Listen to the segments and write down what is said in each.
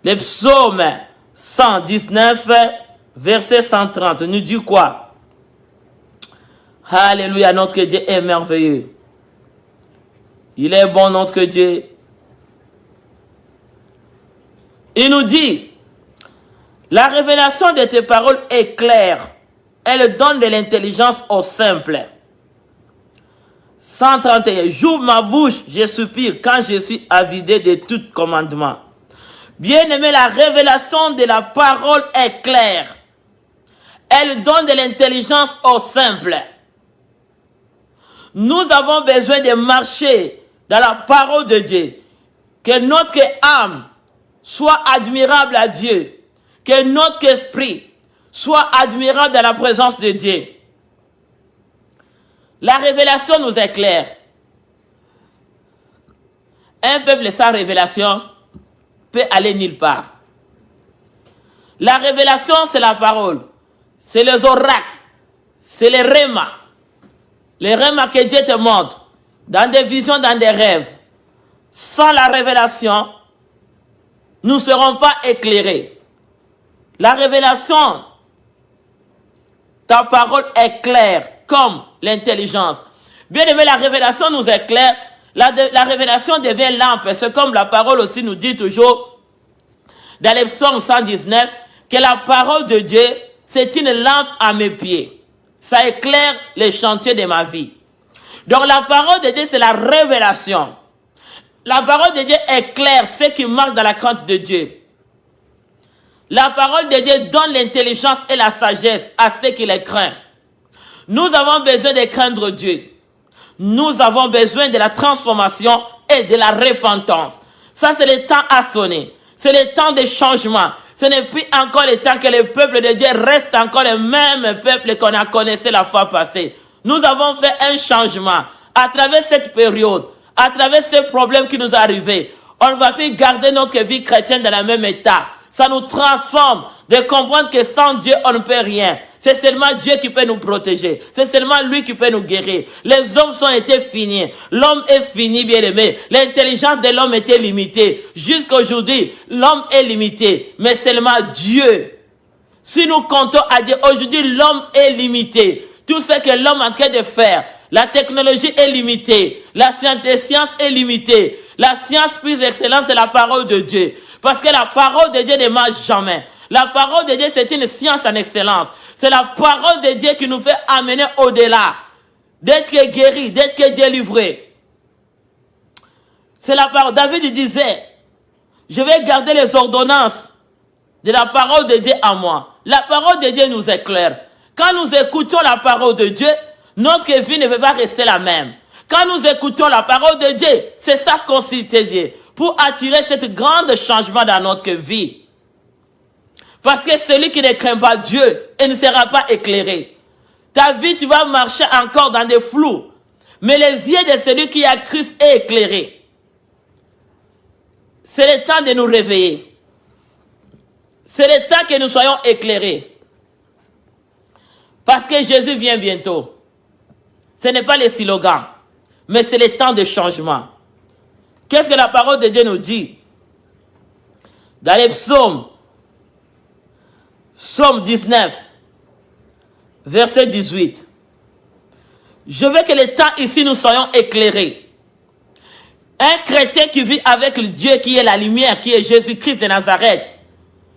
Le psaume 119, verset 130, nous dit quoi? Alléluia, notre Dieu est merveilleux. Il est bon, notre Dieu. Il nous dit, la révélation de tes paroles est claire. Elle donne de l'intelligence aux simples. 131. J'ouvre ma bouche, je soupire quand je suis avidé de tout commandement. Bien-aimé, la révélation de la parole est claire. Elle donne de l'intelligence aux simples. Nous avons besoin de marcher dans la parole de Dieu. Que notre âme soit admirable à Dieu. Que notre esprit soit admirable dans la présence de Dieu. La révélation nous éclaire. Un peuple sans révélation peut aller nulle part. La révélation, c'est la parole. C'est les oracles. C'est les rémas. Les rémas que Dieu te montre. Dans des visions, dans des rêves. Sans la révélation, nous ne serons pas éclairés. La révélation, ta parole est claire comme l'intelligence. Bien aimé, la révélation nous éclaire. La révélation devient lampe. C'est comme la parole aussi nous dit toujours dans les psaumes 119 que la parole de Dieu, c'est une lampe à mes pieds. Ça éclaire les chantiers de ma vie. Donc la parole de Dieu, c'est la révélation. La parole de Dieu éclaire ce qui marche dans la crainte de Dieu. La parole de Dieu donne l'intelligence et la sagesse à ceux qui les craignent. Nous avons besoin de craindre Dieu. Nous avons besoin de la transformation et de la repentance. Ça, c'est le temps à sonner. C'est le temps de changement. Ce n'est plus encore le temps que le peuple de Dieu reste encore le même peuple qu'on a connaissé la fois passée. Nous avons fait un changement à travers cette période, à travers ces problèmes qui nous sont arrivés. On ne va plus garder notre vie chrétienne dans le même état. Ça nous transforme de comprendre que sans Dieu, on ne peut rien. C'est seulement Dieu qui peut nous protéger. C'est seulement lui qui peut nous guérir. Les hommes sont été finis. L'homme est fini, bien aimé. L'intelligence de l'homme était limitée. Jusqu'à aujourd'hui, l'homme est limité. Mais seulement Dieu. Si nous comptons à Dieu, aujourd'hui, l'homme est limité. Tout ce que l'homme est en train de faire, la technologie est limitée. La science est limitée. La science plus excellente, c'est la parole de Dieu. Parce que la parole de Dieu ne marche jamais. La parole de Dieu, c'est une science en excellence. C'est la parole de Dieu qui nous fait amener au-delà. D'être guéri, d'être délivré. C'est la parole. David disait, je vais garder les ordonnances de la parole de Dieu à moi. La parole de Dieu nous éclaire. Quand nous écoutons la parole de Dieu, notre vie ne peut pas rester la même. Quand nous écoutons la parole de Dieu, c'est ça qu'on cite Dieu. Pour attirer ce grand changement dans notre vie. Parce que celui qui ne craint pas Dieu, il ne sera pas éclairé. Ta vie, tu vas marcher encore dans des flous. Mais les yeux de celui qui a Christ est éclairé. C'est le temps de nous réveiller. C'est le temps que nous soyons éclairés. Parce que Jésus vient bientôt. Ce n'est pas les slogans, mais c'est le temps de changement. Qu'est-ce que la parole de Dieu nous dit? Dans les psaumes, psaume 19, verset 18. Je veux que le temps ici nous soyons éclairés. Un chrétien qui vit avec le Dieu qui est la lumière, qui est Jésus-Christ de Nazareth,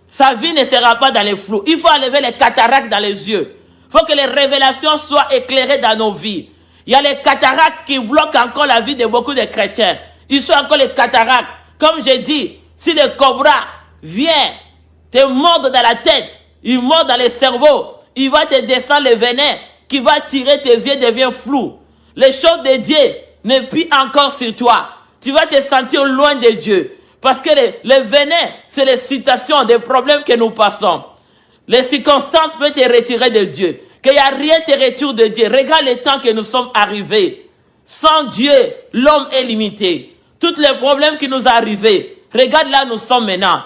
sa vie ne sera pas dans les flous. Il faut enlever les cataractes dans les yeux. Il faut que les révélations soient éclairées dans nos vies. Il y a les cataractes qui bloquent encore la vie de beaucoup de chrétiens. Ils sont encore les cataractes. Comme j'ai dit, si le cobra vient te mordre dans la tête, il mord dans le cerveau, il va te descendre le venin qui va tirer tes yeux, devient flou. Les choses de Dieu ne plus encore sur toi. Tu vas te sentir loin de Dieu. Parce que le venin, c'est les situations, des problèmes que nous passons. Les circonstances peuvent te retirer de Dieu. Qu'il n'y a rien te retire de Dieu. Regarde le temps que nous sommes arrivés. Sans Dieu, l'homme est limité. Tous les problèmes qui nous sont arrivés, regarde là nous sommes maintenant.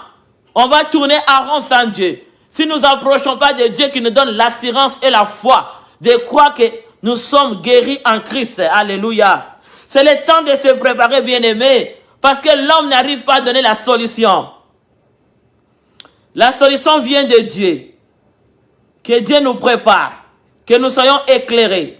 On va tourner à rond sans Dieu. Si nous n'approchons pas de Dieu qui nous donne l'assurance et la foi de croire que nous sommes guéris en Christ. Alléluia. C'est le temps de se préparer, bien-aimés. Parce que l'homme n'arrive pas à donner la solution. La solution vient de Dieu. Que Dieu nous prépare. Que nous soyons éclairés.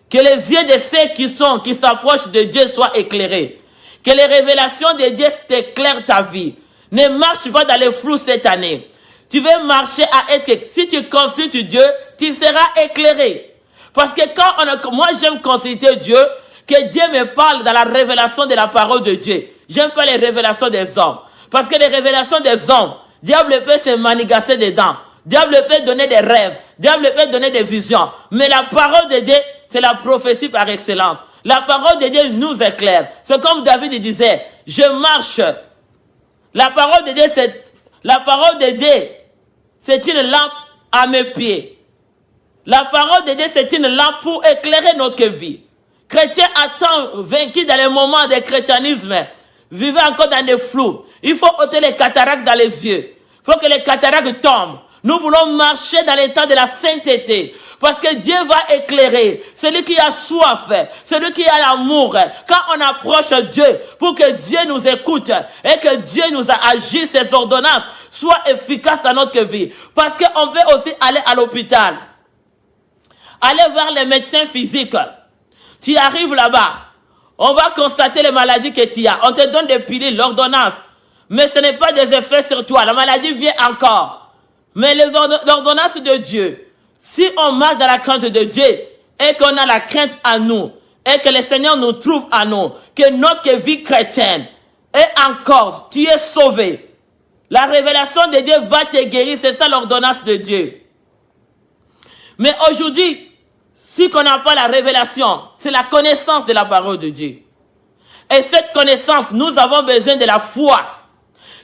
Que les yeux de ceux qui s'approchent de Dieu soient éclairés. Que les révélations de Dieu t'éclairent ta vie. Ne marche pas dans les flous cette année. Tu veux marcher à être... Si tu consultes Dieu, tu seras éclairé. Parce que moi j'aime consulter Dieu, que Dieu me parle dans la révélation de la parole de Dieu. J'aime pas les révélations des hommes. Parce que les révélations des hommes, diable peut se manigasser dedans. Diable peut donner des rêves. Diable peut donner des visions. Mais la parole de Dieu, c'est la prophétie par excellence. La parole de Dieu nous éclaire. C'est comme David disait, je marche. La parole de Dieu, c'est une lampe à mes pieds. La parole de Dieu, c'est une lampe pour éclairer notre vie. Chrétiens attendent, vaincus dans les moments de christianisme, vivez encore dans des flous. Il faut ôter les cataractes dans les yeux. Il faut que les cataractes tombent. Nous voulons marcher dans l'état de la sainteté. Parce que Dieu va éclairer. Celui qui a soif, celui qui a l'amour. Quand on approche Dieu, pour que Dieu nous écoute et que Dieu nous a agi, ses ordonnances soient efficaces dans notre vie. Parce qu'on peut aussi aller à l'hôpital. Aller voir les médecins physiques. Tu arrives là-bas. On va constater les maladies que tu as. On te donne des pilules, l'ordonnance. Mais ce n'est pas des effets sur toi. La maladie vient encore. Mais l'ordonnance de Dieu, si on marche dans la crainte de Dieu et qu'on a la crainte à nous et que le Seigneur nous trouve à nous, que notre vie chrétienne est encore, tu es sauvé. La révélation de Dieu va te guérir. C'est ça l'ordonnance de Dieu. Mais aujourd'hui, si on n'a pas la révélation, c'est la connaissance de la parole de Dieu. Et cette connaissance, nous avons besoin de la foi.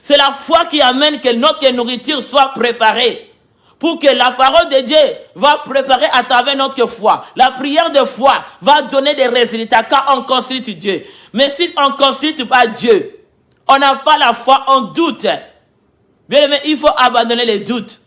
C'est la foi qui amène que notre nourriture soit préparée. Pour que la parole de Dieu va préparer à travers notre foi. La prière de foi va donner des résultats quand on consulte Dieu. Mais si on ne consulte pas Dieu, on n'a pas la foi, on doute. Bien aimé, il faut abandonner les doutes.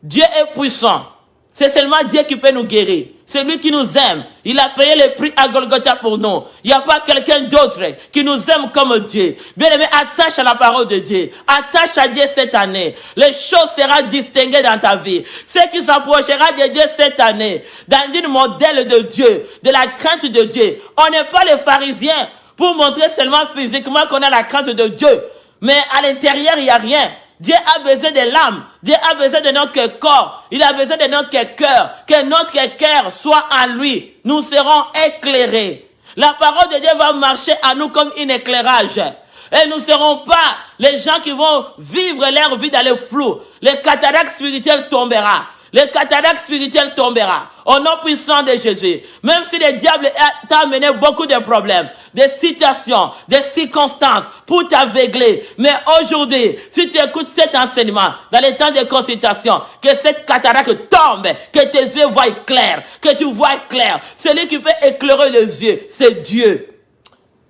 Dieu est puissant. C'est seulement Dieu qui peut nous guérir. C'est lui qui nous aime. Il a payé le prix à Golgotha pour nous. Il n'y a pas quelqu'un d'autre qui nous aime comme Dieu. Bien aimé, attache à la parole de Dieu. Attache à Dieu cette année. Les choses seront distinguées dans ta vie. Ce qui s'approchera de Dieu cette année, dans un modèle de Dieu, de la crainte de Dieu. On n'est pas les pharisiens pour montrer seulement physiquement qu'on a la crainte de Dieu. Mais à l'intérieur, il n'y a rien. Dieu a besoin de l'âme. Dieu a besoin de notre corps. Il a besoin de notre cœur. Que notre cœur soit en lui. Nous serons éclairés. La parole de Dieu va marcher à nous comme un éclairage. Et nous ne serons pas les gens qui vont vivre leur vie dans le flou. Les cataractes spirituels tomberont. Le cataracte spirituel tombera au nom puissant de Jésus. Même si le diable t'a amené beaucoup de problèmes, des situations, des circonstances pour t'aveugler. Mais aujourd'hui, si tu écoutes cet enseignement dans les temps de consultation, que cette cataracte tombe, que tes yeux voient clair, que tu vois clair. Celui qui peut éclairer les yeux, c'est Dieu.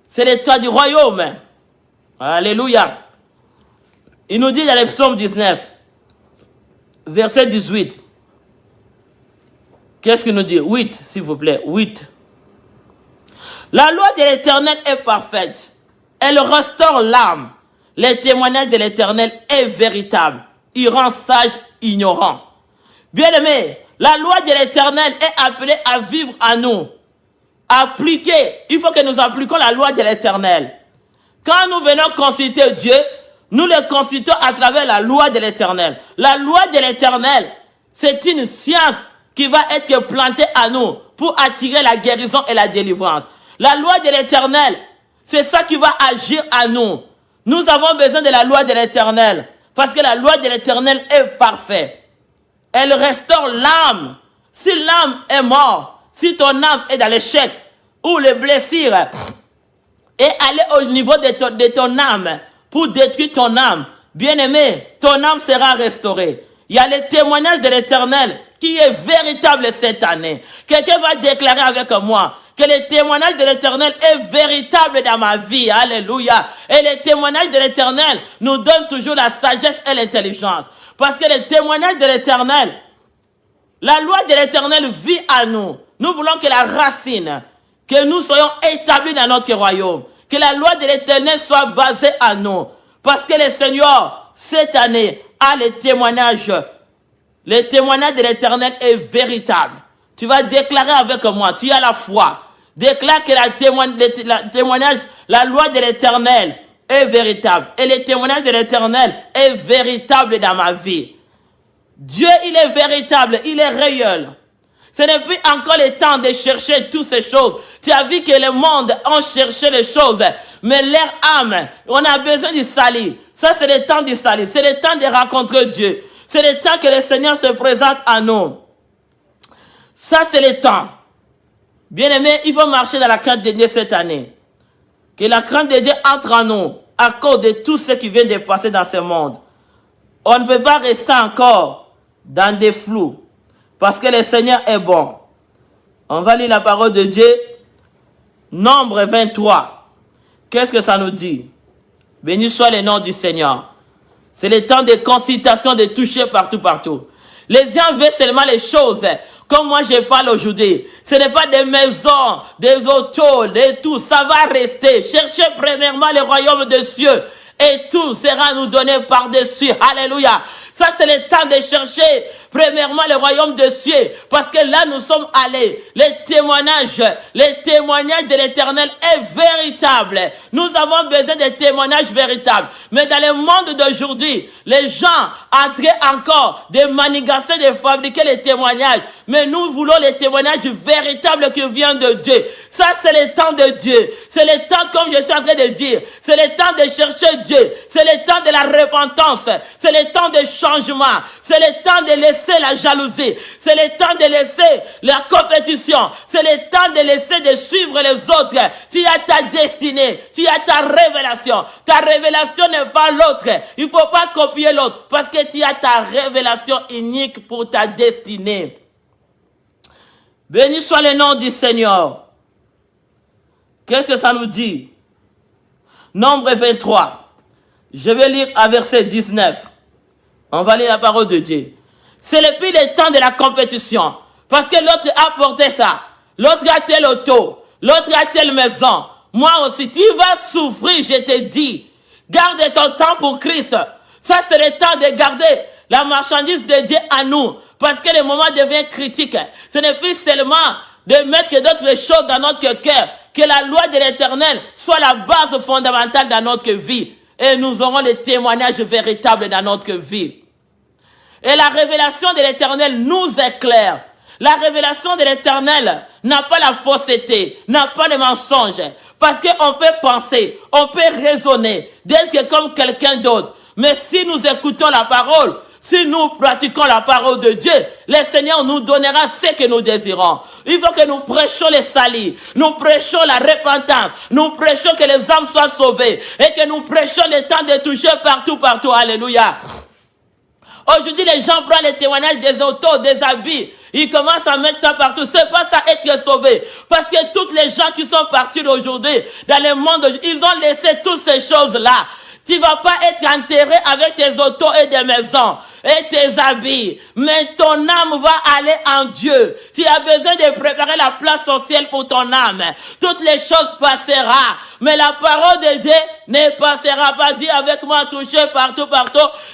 C'est l'étoile du royaume. Alléluia. Il nous dit dans le psaume 19, verset 18. Qu'est-ce qu'il nous dit? 8, s'il vous plaît. 8. La loi de l'Éternel est parfaite. Elle restaure l'âme. Le témoignage de l'Éternel est véritable. Il rend sage ignorant. Bien-aimé, la loi de l'Éternel est appelée à vivre à nous. Appliquer. Il faut que nous appliquions la loi de l'Éternel. Quand nous venons consulter Dieu, nous le consultons à travers la loi de l'Éternel. La loi de l'Éternel, c'est une science qui va être plantée à nous pour attirer la guérison et la délivrance. La loi de l'Éternel, c'est ça qui va agir à nous. Nous avons besoin de la loi de l'Éternel parce que la loi de l'Éternel est parfaite. Elle restaure l'âme. Si l'âme est morte, si ton âme est dans l'échec ou les blessures et aller au niveau de ton âme pour détruire ton âme, bien-aimé, ton âme sera restaurée. Il y a le témoignage de l'Éternel qui est véritable cette année. Quelqu'un va déclarer avec moi que le témoignage de l'Éternel est véritable dans ma vie. Alléluia. Et le témoignage de l'Éternel nous donne toujours la sagesse et l'intelligence. Parce que le témoignage de l'Éternel, la loi de l'Éternel vit à nous. Nous voulons que la racine, que nous soyons établis dans notre royaume. Que la loi de l'Éternel soit basée à nous. Parce que le Seigneur, cette année a les témoignages. Le témoignage de l'Éternel est véritable. Tu vas déclarer avec moi, tu as la foi. Déclare que la loi de l'Éternel est véritable. Et le témoignage de l'Éternel est véritable dans ma vie. Dieu, il est véritable, il est réel. Ce n'est plus encore le temps de chercher toutes ces choses. Tu as vu que le monde a cherché les choses, mais leur âme, on a besoin du salut. Ça, c'est le temps du salut. C'est le temps de rencontrer Dieu. C'est le temps que le Seigneur se présente à nous. Ça, c'est le temps. Bien-aimés, il faut marcher dans la crainte de Dieu cette année. Que la crainte de Dieu entre en nous à cause de tout ce qui vient de passer dans ce monde. On ne peut pas rester encore dans des flous. Parce que le Seigneur est bon. On va lire la parole de Dieu. Nombre 23. Qu'est-ce que ça nous dit? Béni soit le nom du Seigneur. C'est le temps de consultation, de toucher partout. Les gens veulent seulement les choses. Comme moi je parle aujourd'hui. Ce n'est pas des maisons, des autos, de tout. Ça va rester. Cherchez premièrement le royaume des cieux. Et tout sera nous donné par-dessus. Alléluia. Ça, c'est le temps de chercher, premièrement, le royaume des cieux. Parce que là, nous sommes allés. Le témoignage de l'Éternel est véritable. Nous avons besoin de témoignages véritables. Mais dans le monde d'aujourd'hui, les gens entraient encore de manigancer, de fabriquer les témoignages. Mais nous voulons les témoignages véritables qui viennent de Dieu. Ça, c'est le temps de Dieu. C'est le temps, comme je suis en train de dire, c'est le temps de chercher Dieu. C'est le temps de la repentance. C'est le temps de changement. C'est le temps de laisser la jalousie. C'est le temps de laisser la compétition. C'est le temps de laisser de suivre les autres. Tu as ta destinée. Tu as ta révélation. Ta révélation n'est pas l'autre. Il ne faut pas copier l'autre parce que tu as ta révélation unique pour ta destinée. Béni soit le nom du Seigneur. Qu'est-ce que ça nous dit? Nombre 23. Je vais lire à verset 19. On va lire la parole de Dieu. C'est depuis le temps de la compétition. Parce que l'autre a porté ça. L'autre a telle auto. L'autre a telle maison. Moi aussi, tu vas souffrir, je te dis. Garde ton temps pour Christ. Ça, c'est le temps de garder la marchandise de Dieu à nous. Parce que le moment devient critique. Ce n'est plus seulement de mettre d'autres choses dans notre cœur. Que la loi de l'Éternel soit la base fondamentale dans notre vie. Et nous aurons les témoignages véritables dans notre vie. Et la révélation de l'Éternel nous éclaire. La révélation de l'Éternel n'a pas la fausseté, n'a pas le mensonge. Parce qu'on peut penser, on peut raisonner, d'être comme quelqu'un d'autre. Mais si nous écoutons la parole, si nous pratiquons la parole de Dieu, le Seigneur nous donnera ce que nous désirons. Il faut que nous prêchions les salis, nous prêchions la repentance, nous prêchions que les âmes soient sauvées et que nous prêchions le temps de toucher partout. Alléluia. Aujourd'hui, les gens prennent les témoignages des autos, des habits. Ils commencent à mettre ça partout. C'est pas ça être sauvé. Parce que toutes les gens qui sont partis aujourd'hui dans le monde, ils ont laissé toutes ces choses-là. Tu ne vas pas être enterré avec tes autos et des maisons et tes habits. Mais ton âme va aller en Dieu. Tu as besoin de préparer la place au ciel pour ton âme. Toutes les choses passeront. Mais la parole de Dieu ne passera pas. Dis avec moi, toucher partout.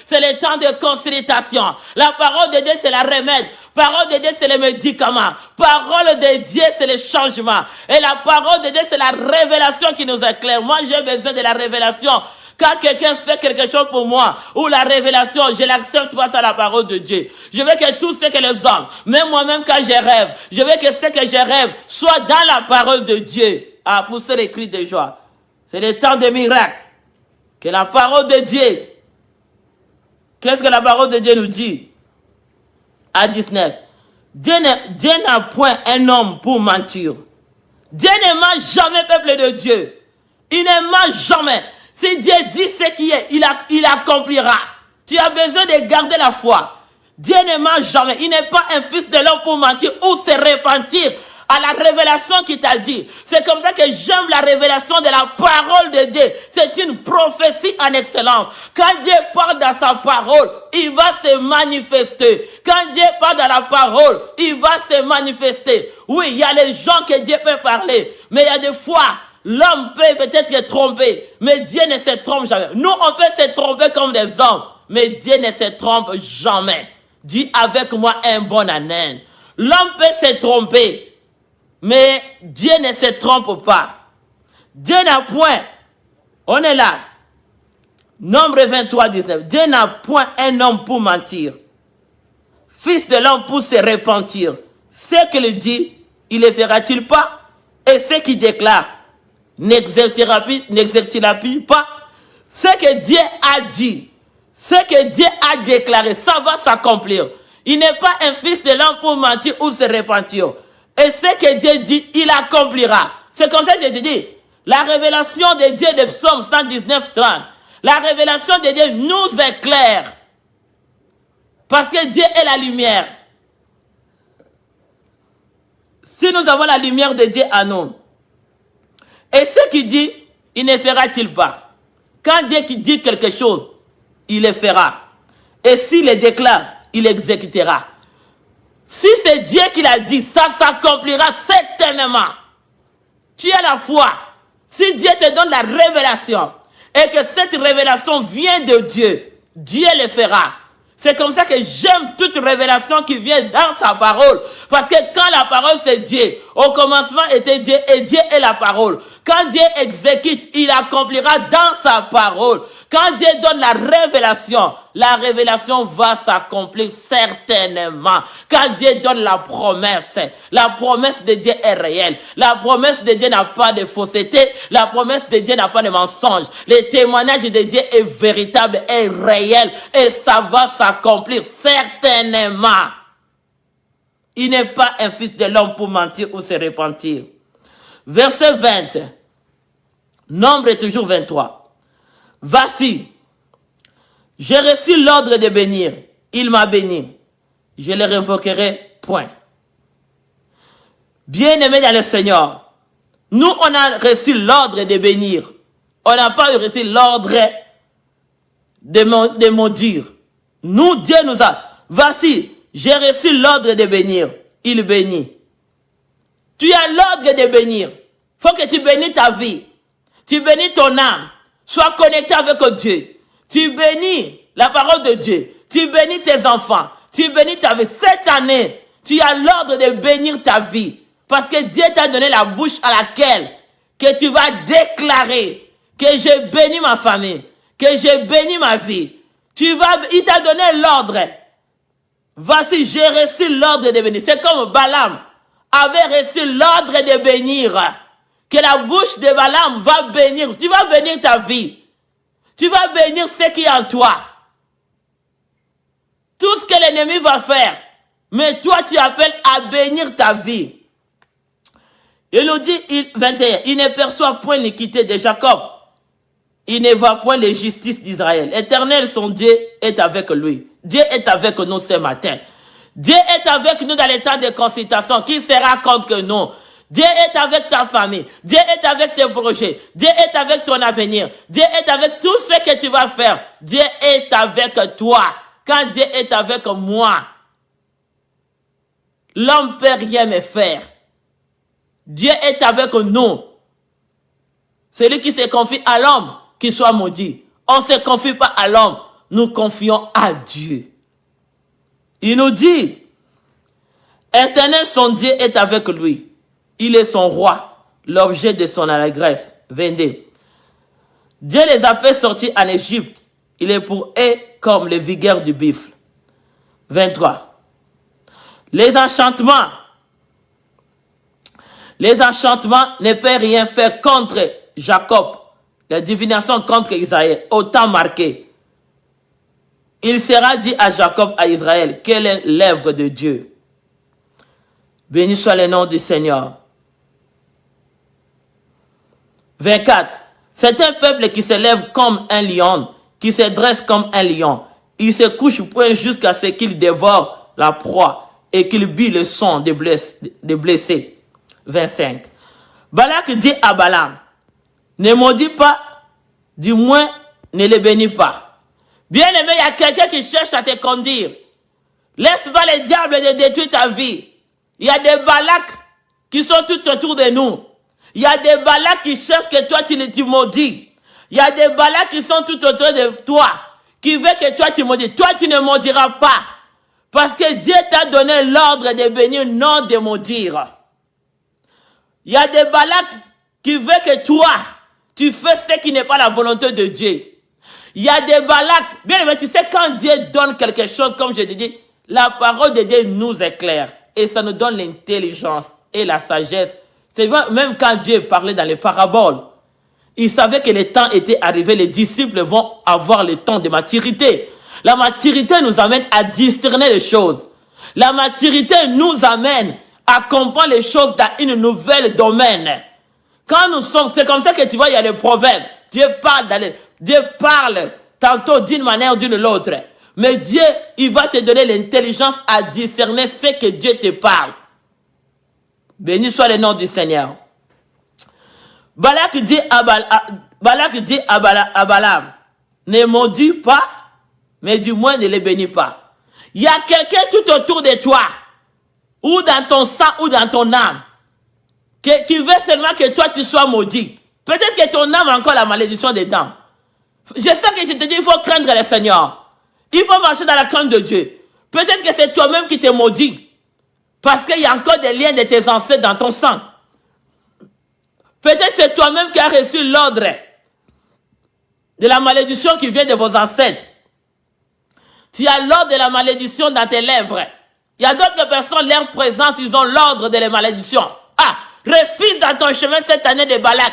C'est le temps de consultation. La parole de Dieu, c'est la remède. Parole de Dieu, c'est le médicament. Parole de Dieu, c'est le changement. Et la parole de Dieu, c'est la révélation qui nous éclaire. Moi, j'ai besoin de la révélation. Quand quelqu'un fait quelque chose pour moi, ou la révélation, je l'accepte face à la parole de Dieu. Je veux que tout ce que les hommes, même moi-même quand je rêve, je veux que ce que je rêve soit dans la parole de Dieu. À pousser les cris de joie. C'est le temps de miracle. Que la parole de Dieu. Qu'est-ce que la parole de Dieu nous dit? À 19. Dieu n'a point un homme pour mentir. Dieu ne ment jamais, peuple de Dieu. Il ne ment jamais. Si Dieu dit ce qui est, il accomplira. Tu as besoin de garder la foi. Dieu ne ment jamais. Il n'est pas un fils de l'homme pour mentir ou se repentir à la révélation qu'il t'a dit. C'est comme ça que j'aime la révélation de la parole de Dieu. C'est une prophétie en excellence. Quand Dieu parle dans sa parole, il va se manifester. Quand Dieu parle dans la parole, il va se manifester. Oui, il y a les gens que Dieu peut parler, mais il y a des fois, l'homme peut peut-être se tromper, mais Dieu ne se trompe jamais. Nous, on peut se tromper comme des hommes, mais Dieu ne se trompe jamais. Dis avec moi un bon amen. L'homme peut se tromper, mais Dieu ne se trompe pas. Dieu n'a point, on est là, Nombre 23, 19, Dieu n'a point un homme pour mentir, fils de l'homme pour se repentir. Ce qu'il dit, il le fera-t-il pas? Et ce qu'il déclare, n'exercera-t-il pas? Ce que Dieu a dit, ce que Dieu a déclaré, ça va s'accomplir. Il n'est pas un fils de l'homme pour mentir ou se repentir. Et ce que Dieu dit, il accomplira. C'est comme ça que je te dis. La révélation de Dieu de Psaume 119, 30. La révélation de Dieu nous éclaire. Parce que Dieu est la lumière. Si nous avons la lumière de Dieu à nous. Et ce qu'il dit, il ne fera-t-il pas? Quand Dieu dit quelque chose, il le fera. Et s'il le déclare, il exécutera. Si c'est Dieu qui l'a dit, ça s'accomplira certainement. Tu as la foi. Si Dieu te donne la révélation et que cette révélation vient de Dieu, Dieu le fera. C'est comme ça que j'aime toute révélation qui vient dans sa parole. Parce que quand la parole c'est Dieu, au commencement était Dieu et Dieu est la parole. Quand Dieu exécute, il accomplira dans sa parole. Quand Dieu donne la révélation va s'accomplir certainement. Quand Dieu donne la promesse de Dieu est réelle. La promesse de Dieu n'a pas de fausseté. La promesse de Dieu n'a pas de mensonge. Le témoignage de Dieu est véritable et réel. Et ça va s'accomplir certainement. Il n'est pas un fils de l'homme pour mentir ou se repentir. Verset 20. Nombre est toujours 23. Voici, j'ai reçu l'ordre de bénir. Il m'a béni. Je le révoquerai point. Bien-aimés dans le Seigneur, nous on a reçu l'ordre de bénir. On n'a pas reçu l'ordre de maudire. Nous, Dieu nous a. Voici, j'ai reçu l'ordre de bénir. Il bénit. Tu as l'ordre de bénir. Faut que tu bénis ta vie. Tu bénis ton âme. Sois connecté avec Dieu. Tu bénis la parole de Dieu. Tu bénis tes enfants. Tu bénis ta vie. Cette année, tu as l'ordre de bénir ta vie. Parce que Dieu t'a donné la bouche à laquelle que tu vas déclarer que je bénis ma famille, que je bénis ma vie. Il t'a donné l'ordre. Voici, j'ai reçu l'ordre de bénir. C'est comme Balaam avait reçu l'ordre de bénir. Que la bouche de Balaam va bénir. Tu vas bénir ta vie. Tu vas bénir ce qui est en toi. Tout ce que l'ennemi va faire. Mais toi, tu appelles à bénir ta vie. Il nous dit, 21, il ne perçoit point l'iniquité de Jacob. Il ne voit point les justices d'Israël. Éternel, son Dieu est avec lui. Dieu est avec nous ce matin. Dieu est avec nous dans les temps de consultation. Qui sera contre nous? Dieu est avec ta famille. Dieu est avec tes projets. Dieu est avec ton avenir. Dieu est avec tout ce que tu vas faire. Dieu est avec toi. Quand Dieu est avec moi, l'homme ne peut rien me faire. Dieu est avec nous. Celui qui se confie à l'homme, qu'il soit maudit. On ne se confie pas à l'homme. Nous confions à Dieu. Il nous dit, Éternel, son Dieu est avec lui. Il est son roi, l'objet de son allégresse. 22. Dieu les a fait sortir en Égypte. Il est pour eux comme le vigueur du buffle. 23. Les enchantements ne peuvent rien faire contre Jacob. La divination contre Israël, autant marqué. Il sera dit à Jacob, à Israël, quelle est l'œuvre de Dieu. Béni soit le nom du Seigneur. 24. C'est un peuple qui se lève comme un lion, qui se dresse comme un lion. Il se couche point jusqu'à ce qu'il dévore la proie et qu'il bue le sang des blessés. 25. Balak dit à Balaam, ne maudis pas, du moins ne les bénis pas. Bien aimé, il y a quelqu'un qui cherche à te conduire. Laisse pas les diables de détruire ta vie. Il y a des Balaks qui sont tout autour de nous. Il y a des Balaks qui cherchent que toi tu maudis. Il y a des Balaks qui sont tout autour de toi, qui veut que toi tu maudis. Toi, tu ne maudiras pas. Parce que Dieu t'a donné l'ordre de bénir, non de maudire. Il y a des Balak qui veulent que toi, tu fais ce qui n'est pas la volonté de Dieu. Il y a des Balak, bien aimé, tu sais, quand Dieu donne quelque chose, comme je te dis, la parole de Dieu nous éclaire. Et ça nous donne l'intelligence et la sagesse. C'est vrai, même quand Dieu parlait dans les paraboles, il savait que le temps était arrivé, les disciples vont avoir le temps de maturité. La maturité nous amène à discerner les choses. La maturité nous amène à comprendre les choses dans une nouvelle domaine. Quand nous sommes, c'est comme ça que tu vois, il y a des proverbes. Dieu parle tantôt d'une manière ou d'une autre. Mais Dieu, il va te donner l'intelligence à discerner ce que Dieu te parle. Béni soit le nom du Seigneur. Balak dit à Balaam, ne maudis pas, mais du moins ne les bénis pas. Il y a quelqu'un tout autour de toi, ou dans ton sang, ou dans ton âme, qui veut seulement que toi tu sois maudit. Peut-être que ton âme a encore la malédiction dedans. Je sais que je te dis, il faut craindre le Seigneur. Il faut marcher dans la crainte de Dieu. Peut-être que c'est toi-même qui t'es maudit. Parce qu'il y a encore des liens de tes ancêtres dans ton sang. Peut-être que c'est toi-même qui as reçu l'ordre de la malédiction qui vient de vos ancêtres. Tu as l'ordre de la malédiction dans tes lèvres. Il y a d'autres personnes, leur présence, ils ont l'ordre de la malédiction. Ah, refuse dans ton chemin cette année de Balak.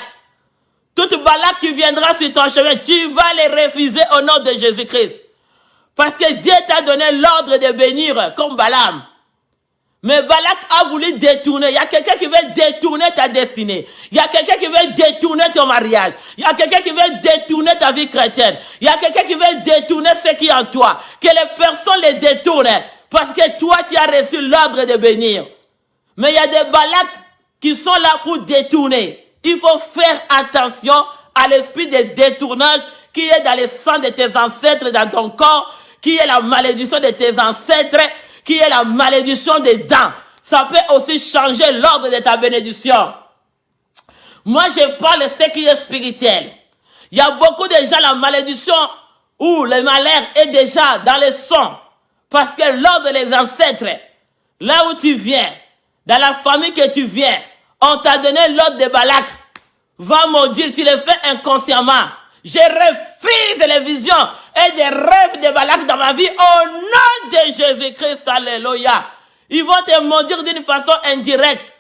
Toute Balak qui viendra sur ton chemin, tu vas les refuser au nom de Jésus-Christ. Parce que Dieu t'a donné l'ordre de bénir comme Balaam. Mais Balak a voulu détourner. Il y a quelqu'un qui veut détourner ta destinée. Il y a quelqu'un qui veut détourner ton mariage. Il y a quelqu'un qui veut détourner ta vie chrétienne. Il y a quelqu'un qui veut détourner ce qui est en toi. Que les personnes les détournent. Parce que toi, tu as reçu l'ordre de bénir. Mais il y a des Balak qui sont là pour détourner. Il faut faire attention à l'esprit de détournage qui est dans le sang de tes ancêtres, dans ton corps, qui est la malédiction de tes ancêtres, qui est la malédiction des dents. Ça peut aussi changer l'ordre de ta bénédiction. Moi, je parle de ce qui est spirituel. Il y a beaucoup de gens, la malédiction ou le malheur est déjà dans le sang. Parce que l'ordre des ancêtres, là où tu viens, dans la famille que tu viens, on t'a donné l'ordre de Balak. Va maudire, tu le fais inconsciemment. Je refuse les visions et des rêves de Balak dans ma vie au nom de Jésus-Christ. Alléluia. Ils vont te maudire d'une façon indirecte.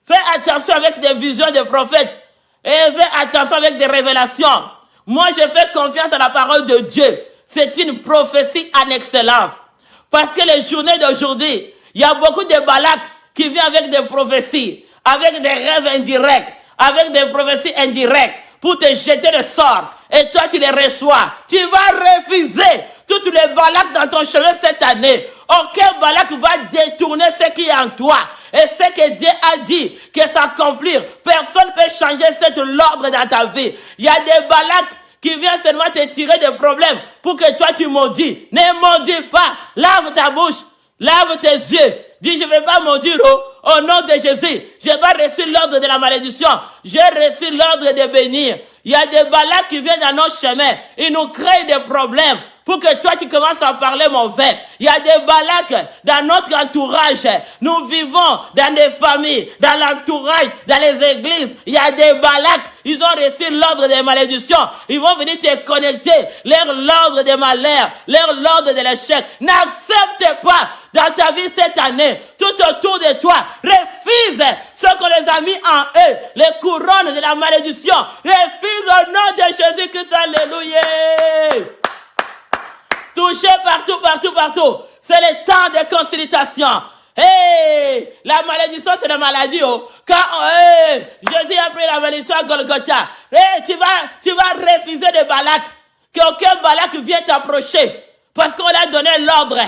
Fais attention avec des visions de prophètes et fais attention avec des révélations. Moi, je fais confiance à la parole de Dieu. C'est une prophétie en excellence. Parce que les journées d'aujourd'hui, il y a beaucoup de Balak qui viennent avec des prophéties, avec des rêves indirects, avec des prophéties indirectes, pour te jeter le sort. Et toi, tu les reçois. Tu vas refuser toutes les Balak dans ton chemin cette année. Aucun Balak va détourner ce qui est en toi. Et ce que Dieu a dit, que s'accomplir. Personne ne peut changer cet ordre dans ta vie. Il y a des Balak qui viennent seulement te tirer des problèmes pour que toi tu maudis. Ne maudis pas. Lave ta bouche. Lave tes yeux. Dis, je ne vais pas maudire au nom de Jésus. Je n'ai pas reçu l'ordre de la malédiction. J'ai reçu l'ordre de bénir. Il y a des Balak qui viennent dans nos chemins. Ils nous créent des problèmes pour que toi tu commences à parler mauvais. Il y a des Balak dans notre entourage. Nous vivons dans des familles, dans l'entourage, dans les églises. Il y a des Balak. Ils ont reçu l'ordre des malédictions. Ils vont venir te connecter. L'ordre des malheurs, l'ordre de l'échec. N'accepte pas dans ta vie cette année, tout autour de toi, refuse ce qu'on les a mis en eux, les couronnes de la malédiction. Refuse au nom de Jésus-Christ. Alléluia. Touché partout. C'est le temps de consultation. Hey, la malédiction, c'est la maladie. Oh. Quand Jésus a pris la malédiction à Golgotha, hey, tu vas refuser de Balak. Qu'aucun Balak vienne t'approcher. Parce qu'on a donné l'ordre.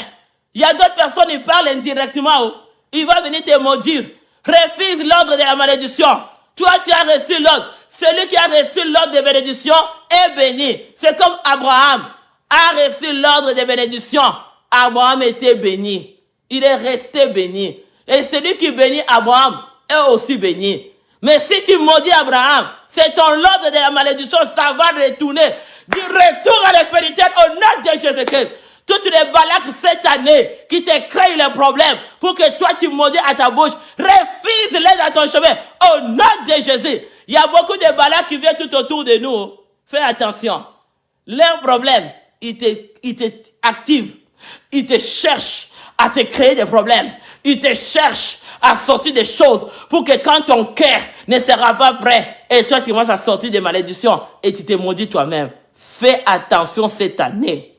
Il y a d'autres personnes qui parlent indirectement. Oh. Il va venir te maudire. Refuse l'ordre de la malédiction. Toi, tu as reçu l'ordre. Celui qui a reçu l'ordre de bénédiction est béni. C'est comme Abraham a reçu l'ordre de bénédiction. Abraham était béni. Il est resté béni. Et celui qui bénit Abraham est aussi béni. Mais si tu maudis Abraham, c'est ton ordre de la malédiction, ça va retourner. du retour à la spirituelle au nom de Jésus-Christ. Toutes les Balaks cette année qui te créent les problèmes pour que toi tu maudis à ta bouche, refuse-les dans ton chemin au nom de Jésus. Il y a beaucoup de Balaks qui viennent tout autour de nous. Fais attention. Leurs problèmes, ils te activent. Ils te cherchent à te créer des problèmes. Ils te cherchent à sortir des choses pour que quand ton cœur ne sera pas prêt, et toi tu commences à sortir des malédictions et tu te maudis toi-même. Fais attention cette année.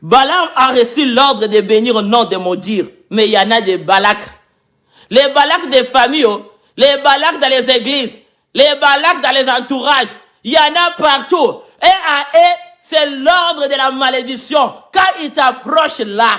Balaam a reçu l'ordre de bénir au nom de maudire. Mais il y en a des Balaks. Les Balaks des familles, les Balaks dans les églises, les Balaks dans les entourages. Il y en a partout. Et à eux, c'est l'ordre de la malédiction. Quand ils t'approchent là,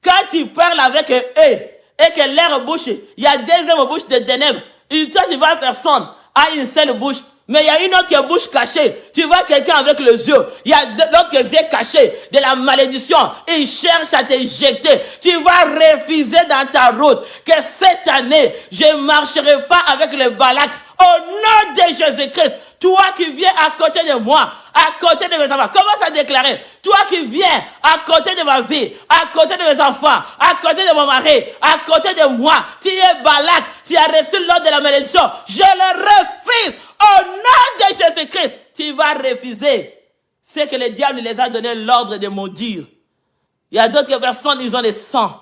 quand tu parles avec eux, et que leur bouche, il y a deuxième bouche de ténèbres. Et toi, tu vois personne à une seule bouche. Mais il y a une autre qui est bouche cachée. Tu vois quelqu'un avec les yeux. Il y a l'autre qui est yeux cachés de la malédiction. Il cherche à t'éjecter. Tu vas refuser dans ta route que cette année, je ne marcherai pas avec le Balak. Au nom de Jésus-Christ, toi qui viens à côté de moi, à côté de mes enfants, commence à déclarer, toi qui viens à côté de ma vie, à côté de mes enfants, à côté de mon mari, à côté de moi, tu es Balak, tu as reçu l'ordre de la malédiction, je le refuse au nom de Jésus-Christ. Tu vas refuser ce que le diable les a donné l'ordre de maudire. Il y a d'autres personnes, ils ont le sang.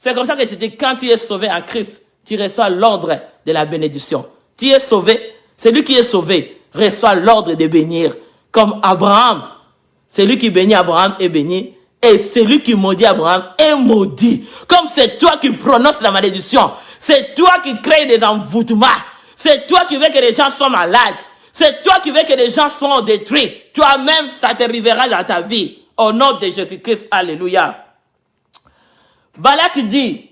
C'est comme ça que je dis, quand tu es sauvé en Christ, tu reçois l'ordre de la bénédiction. Tu es sauvé, celui qui est sauvé reçoit l'ordre de bénir. Comme Abraham, celui qui bénit Abraham est béni, et celui qui maudit Abraham est maudit. Comme c'est toi qui prononces la malédiction, c'est toi qui crées des envoûtements, c'est toi qui veux que les gens soient malades, c'est toi qui veux que les gens soient détruits. Toi-même, ça t'arrivera dans ta vie. Au nom de Jésus-Christ, alléluia. Balak dit,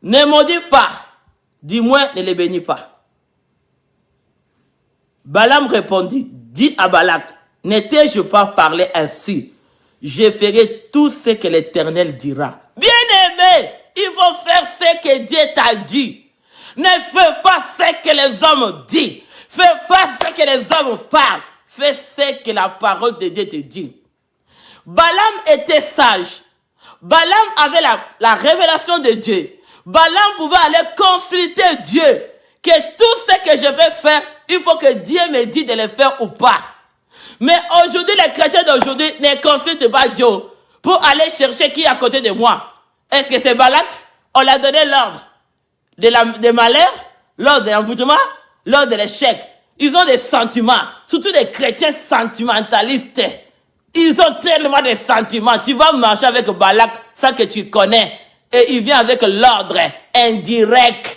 ne maudis pas, du moins ne les bénis pas. Balaam répondit, dis à Balak, ne t'ai-je pas parlé ainsi? Je ferai tout ce que l'Éternel dira. Bien-aimé, il faut faire ce que Dieu t'a dit. Ne fais pas ce que les hommes disent. Fais pas ce que les hommes parlent. Fais ce que la parole de Dieu te dit. Balaam était sage. Balaam avait la révélation de Dieu. Balaam pouvait aller consulter Dieu. Que tout ce que je vais faire, il faut que Dieu me dise de le faire ou pas. Mais aujourd'hui, les chrétiens d'aujourd'hui ne consultent pas Dieu pour aller chercher qui est à côté de moi. Est-ce que c'est Balak? On l'a donné l'ordre de malheur, l'ordre de l'envoûtement, l'ordre de l'échec. Ils ont des sentiments, surtout des chrétiens sentimentalistes. Ils ont tellement de sentiments. Tu vas marcher avec Balak sans que tu connais. Et il vient avec l'ordre indirect.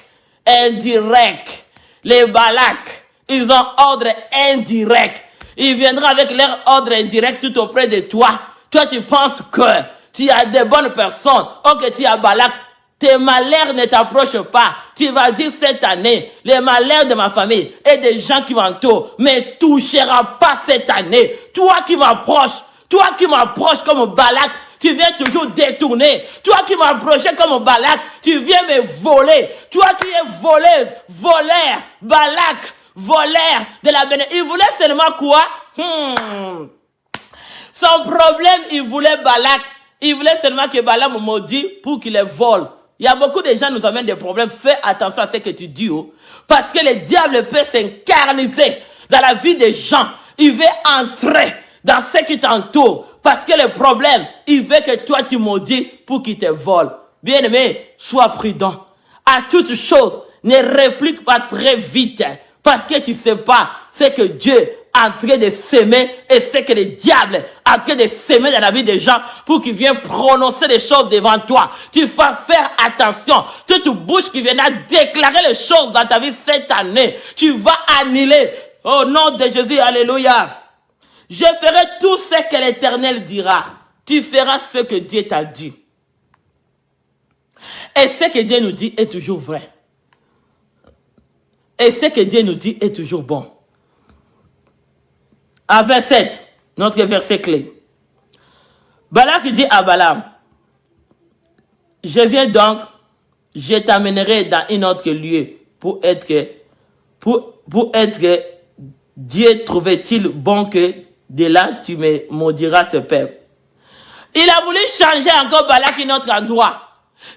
Les Balaks, ils ont ordre indirect. Ils viendront avec leur ordre indirect tout auprès de toi. Toi, tu penses que tu as des bonnes personnes, ou que tu as Balak. Tes malheurs ne t'approchent pas. Tu vas dire cette année, les malheurs de ma famille et des gens qui m'entourent ne touchera pas cette année. Toi qui m'approches comme Balak, tu viens toujours détourner. Toi qui m'approchais comme Balak, tu viens me voler. Toi qui es voleur, Balak, voleur de la bénédiction. Il voulait seulement quoi? Son problème, il voulait Balak. Il voulait seulement que Balaam maudit pour qu'il les vole. Il y a beaucoup de gens qui nous amènent des problèmes. Fais attention à ce que tu dis. Parce que le diable peut s'incarniser dans la vie des gens. Il veut entrer dans ce qui t'entoure. Parce que le problème, il veut que toi tu maudis pour qu'il te vole. Bien-aimé, sois prudent. À toute chose, ne réplique pas très vite. Parce que tu ne sais pas ce que Dieu est en train de s'aimer et ce que le diable est en train de s'aimer dans la vie des gens pour qu'il vienne prononcer des choses devant toi. Tu vas faire attention. Toute bouche qui viendra déclarer les choses dans ta vie cette année, tu vas annuler. Au nom de Jésus, alléluia. Je ferai tout ce que l'Éternel dira. Tu feras ce que Dieu t'a dit. Et ce que Dieu nous dit est toujours vrai. Et ce que Dieu nous dit est toujours bon. À 27, notre verset clé. Balak dit à Balaam, je viens donc, je t'amènerai dans un autre lieu pour être Dieu trouvait-il bon que de là tu me maudiras ce peuple? Il a voulu changer encore Balak un autre endroit.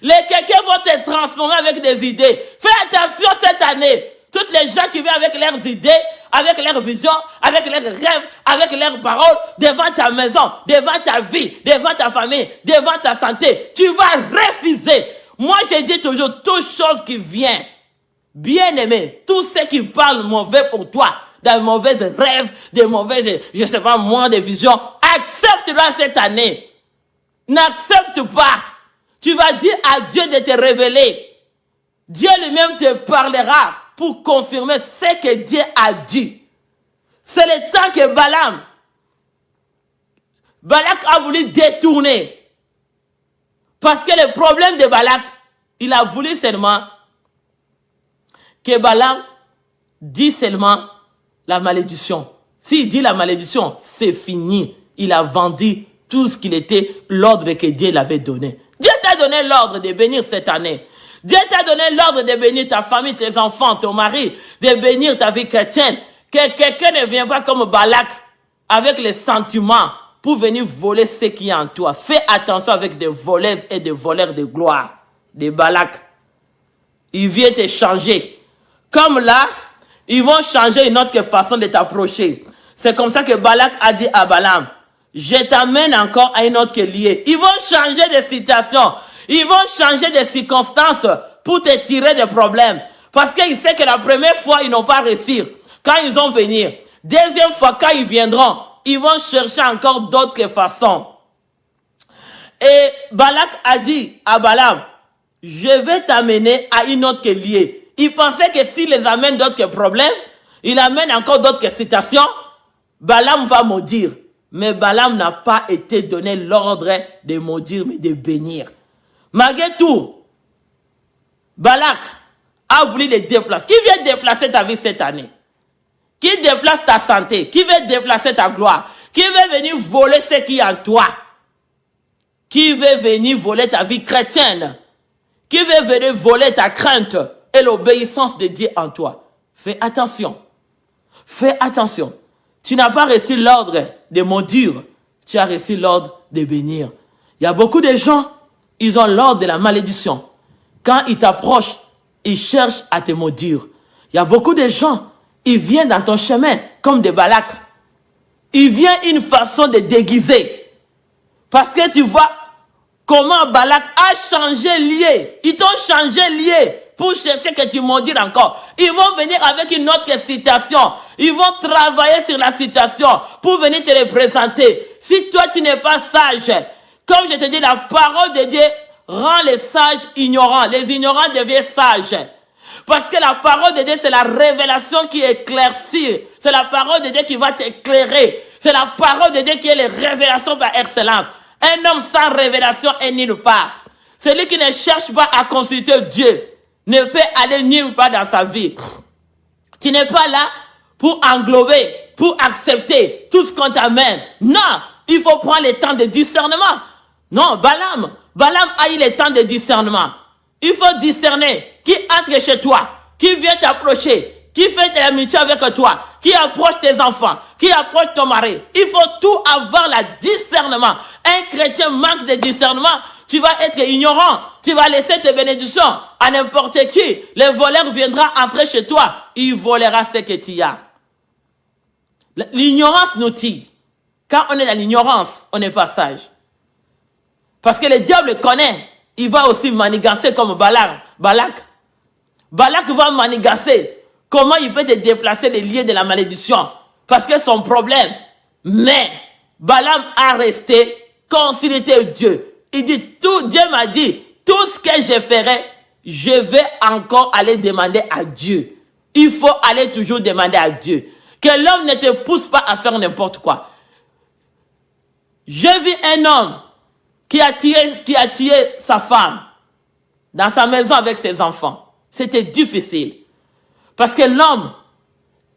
Quelqu'un va te transformer avec des idées. Fais attention cette année. Toutes les gens qui viennent avec leurs idées, avec leurs visions, avec leurs rêves, avec leurs paroles, devant ta maison, devant ta vie, devant ta famille, devant ta santé, tu vas refuser. Moi, je dis toujours, toute chose qui vient, bien aimé, tout ce qui parle mauvais pour toi, des mauvais rêves, des mauvais, je ne sais pas moi, des visions, accepte-le cette année. N'accepte pas. Tu vas dire à Dieu de te révéler. Dieu lui-même te parlera pour confirmer ce que Dieu a dit. C'est le temps que Balak a voulu détourner. Parce que le problème de Balak, il a voulu seulement que Balaam dit seulement la malédiction. S'il dit la malédiction, c'est fini. Il a vendu tout ce qu'il était, l'ordre que Dieu l'avait donné. Dieu t'a donné l'ordre de bénir cette année. Dieu t'a donné l'ordre de bénir ta famille, tes enfants, ton mari, de bénir ta vie chrétienne. Que quelqu'un ne vienne pas comme Balak avec les sentiments pour venir voler ce qui est en toi. Fais attention avec des voleurs et des voleurs de gloire. Des Balak. Ils viennent te changer. Comme là, ils vont changer une autre façon de t'approcher. C'est comme ça que Balak a dit à Balaam, je t'amène encore à une autre liée. Ils vont changer de situation. Ils vont changer de circonstances pour te tirer des problèmes. Parce qu'ils savent que la première fois, ils n'ont pas réussi. Quand ils vont venir. Deuxième fois, quand ils viendront, ils vont chercher encore d'autres façons. Et Balak a dit à Balaam, je vais t'amener à une autre liée. Il pensait que s'il les amène d'autres problèmes, il amène encore d'autres situations, Balaam va maudire. Mais Balaam n'a pas été donné l'ordre de maudire, mais de bénir. Malgré tout, Balak a voulu les déplacer. Qui vient déplacer ta vie cette année? Qui déplace ta santé? Qui veut déplacer ta gloire? Qui veut venir voler ce qui est en toi? Qui veut venir voler ta vie chrétienne? Qui veut venir voler ta crainte et l'obéissance de Dieu en toi? Fais attention. Fais attention. Tu n'as pas reçu l'ordre de maudire. Tu as reçu l'ordre de bénir. Il y a beaucoup de gens, ils ont l'ordre de la malédiction. Quand ils t'approchent, ils cherchent à te maudire. Il y a beaucoup de gens, ils viennent dans ton chemin comme des Balak. Ils viennent une façon de déguiser. Parce que tu vois comment Balak a changé lié. Ils t'ont changé lié pour chercher que tu maudires encore. Ils vont venir avec une autre situation. Ils vont travailler sur la situation pour venir te représenter. Si toi tu n'es pas sage, comme je te dis, la parole de Dieu rend les sages ignorants. Les ignorants deviennent sages. Parce que la parole de Dieu, c'est la révélation qui éclaircit. C'est la parole de Dieu qui va t'éclairer. C'est la parole de Dieu qui est la révélation par excellence. Un homme sans révélation est nulle part. Celui qui ne cherche pas à consulter Dieu ne peut aller nulle part dans sa vie. Tu n'es pas là pour englober, pour accepter tout ce qu'on t'amène. Non, il faut prendre le temps de discernement. Non, Balaam a eu le temps de discernement. Il faut discerner qui entre chez toi, qui vient t'approcher, qui fait de l'amitié avec toi, qui approche tes enfants, qui approche ton mari. Il faut tout avoir le discernement. Un chrétien manque de discernement, tu vas être ignorant. Tu vas laisser tes bénédictions à n'importe qui. Le voleur viendra entrer chez toi. Il volera ce que tu as. L'ignorance nous tue. Quand on est dans l'ignorance, on n'est pas sage. Parce que le diable connaît. Il va aussi manigancer comme Balak. Balak va manigancer. Comment il peut te déplacer les liens de la malédiction? Parce que son problème. Mais Balaam a resté considéré Dieu. Il dit, Dieu m'a dit, tout ce que je ferai, je vais encore aller demander à Dieu. Il faut aller toujours demander à Dieu. Que l'homme ne te pousse pas à faire n'importe quoi. J'ai vu un homme qui a tué sa femme dans sa maison avec ses enfants. C'était difficile. Parce que l'homme,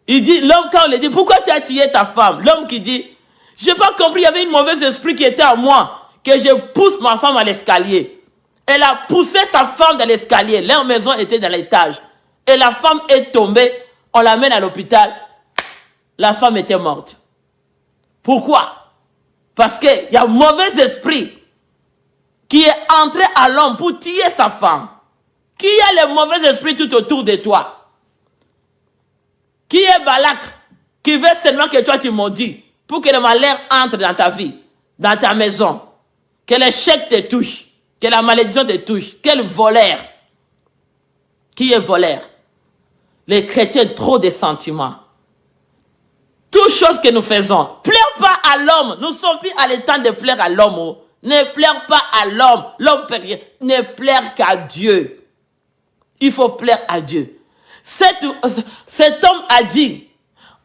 quand on lui dit, pourquoi tu as tué ta femme? L'homme qui dit, j'ai pas compris, il y avait une mauvaise esprit qui était en moi, que je pousse ma femme à l'escalier. Elle a poussé sa femme dans l'escalier. Leur maison était dans l'étage. Et la femme est tombée. On l'amène à l'hôpital. la femme était morte. Pourquoi? Parce qu'il y a un mauvais esprit qui est entré à l'homme pour tuer sa femme. Qui a le mauvais esprit tout autour de toi? Qui est Balak qui veut seulement que toi tu maudis pour que le malheur entre dans ta vie, dans ta maison, que l'échec te touche, que la malédiction te touche? Quel voleur? Qui est voleur? Les chrétiens ont trop de sentiments. Toutes choses que nous faisons, plaire pas à l'homme. Nous ne sommes plus à l'état de plaire à l'homme. Ne plaire pas à l'homme. L'homme peut rien. Ne plaire qu'à Dieu. Il faut plaire à Dieu. Cet homme a dit,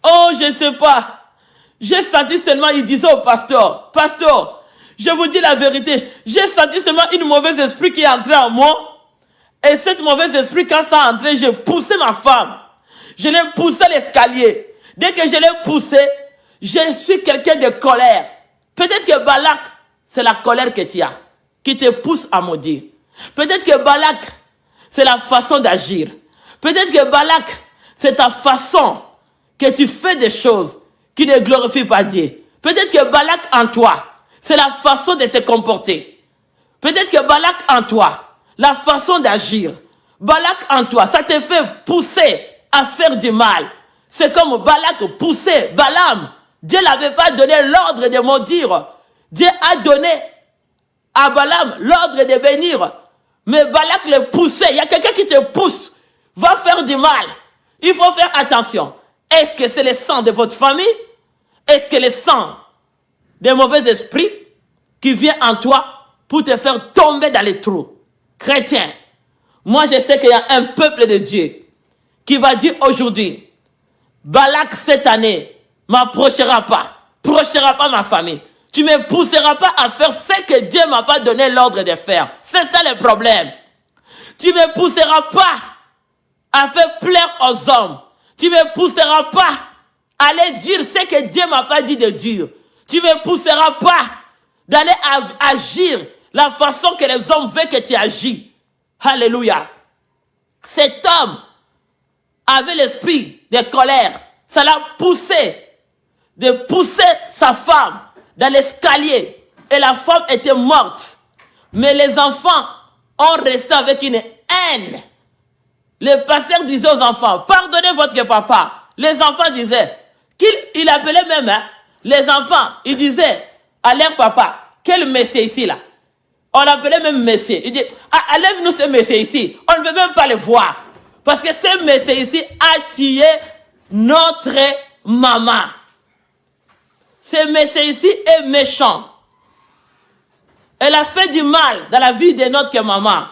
oh, je ne sais pas. J'ai senti seulement, il disait au pasteur, pasteur, je vous dis la vérité, j'ai senti seulement une mauvaise esprit qui est entrée en moi. Et cette mauvaise esprit, quand ça a entré, j'ai poussé ma femme. Je l'ai poussé à l'escalier. Dès que je l'ai poussé, je suis quelqu'un de colère. Peut-être que Balak, c'est la colère que tu as, qui te pousse à maudire. Peut-être que Balak, c'est la façon d'agir. Peut-être que Balak, c'est ta façon que tu fais des choses qui ne glorifient pas Dieu. Peut-être que Balak en toi, c'est la façon de te comporter. Peut-être que Balak en toi, la façon d'agir. Balak en toi, ça te fait pousser à faire du mal. C'est comme Balak poussait Balaam. Dieu n'avait pas donné l'ordre de maudire. Dieu a donné à Balaam l'ordre de bénir. Mais Balak le poussait. Il y a quelqu'un qui te pousse. Va faire du mal. Il faut faire attention. Est-ce que c'est le sang de votre famille? Est-ce que le sang des mauvais esprits qui vient en toi pour te faire tomber dans les trous? Chrétien, moi je sais qu'il y a un peuple de Dieu qui va dire aujourd'hui, Balak cette année m'approchera pas ma famille. Tu ne me pousseras pas à faire ce que Dieu m'a pas donné l'ordre de faire. C'est ça le problème. Tu ne me pousseras pas à faire plaire aux hommes. Tu ne me pousseras pas à aller dire ce que Dieu m'a pas dit de dire. Tu ne me pousseras pas d'aller agir la façon que les hommes veulent que tu agis. Alléluia. Cet homme avait l'esprit de colère. Ça l'a poussé de pousser sa femme dans l'escalier. Et la femme était morte. Mais les enfants ont resté avec une haine. Le pasteur disait aux enfants, pardonnez votre papa. Les enfants disaient, il appelait même, les enfants, il disait à leur papa, quel messie ici là? On l'appelait même messie. Il dit, enlève-nous ce messie ici. On ne veut même pas le voir. Parce que ce messie ici a tué notre maman. Ce messie ici est méchant. Elle a fait du mal dans la vie de notre maman.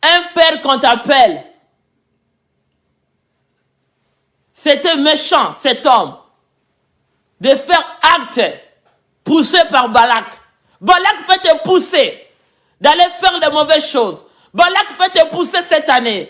Un père qu'on t'appelle, c'était méchant cet homme de faire acte poussé par Balak. Balak peut te pousser d'aller faire de mauvaises choses. Balak peut te pousser cette année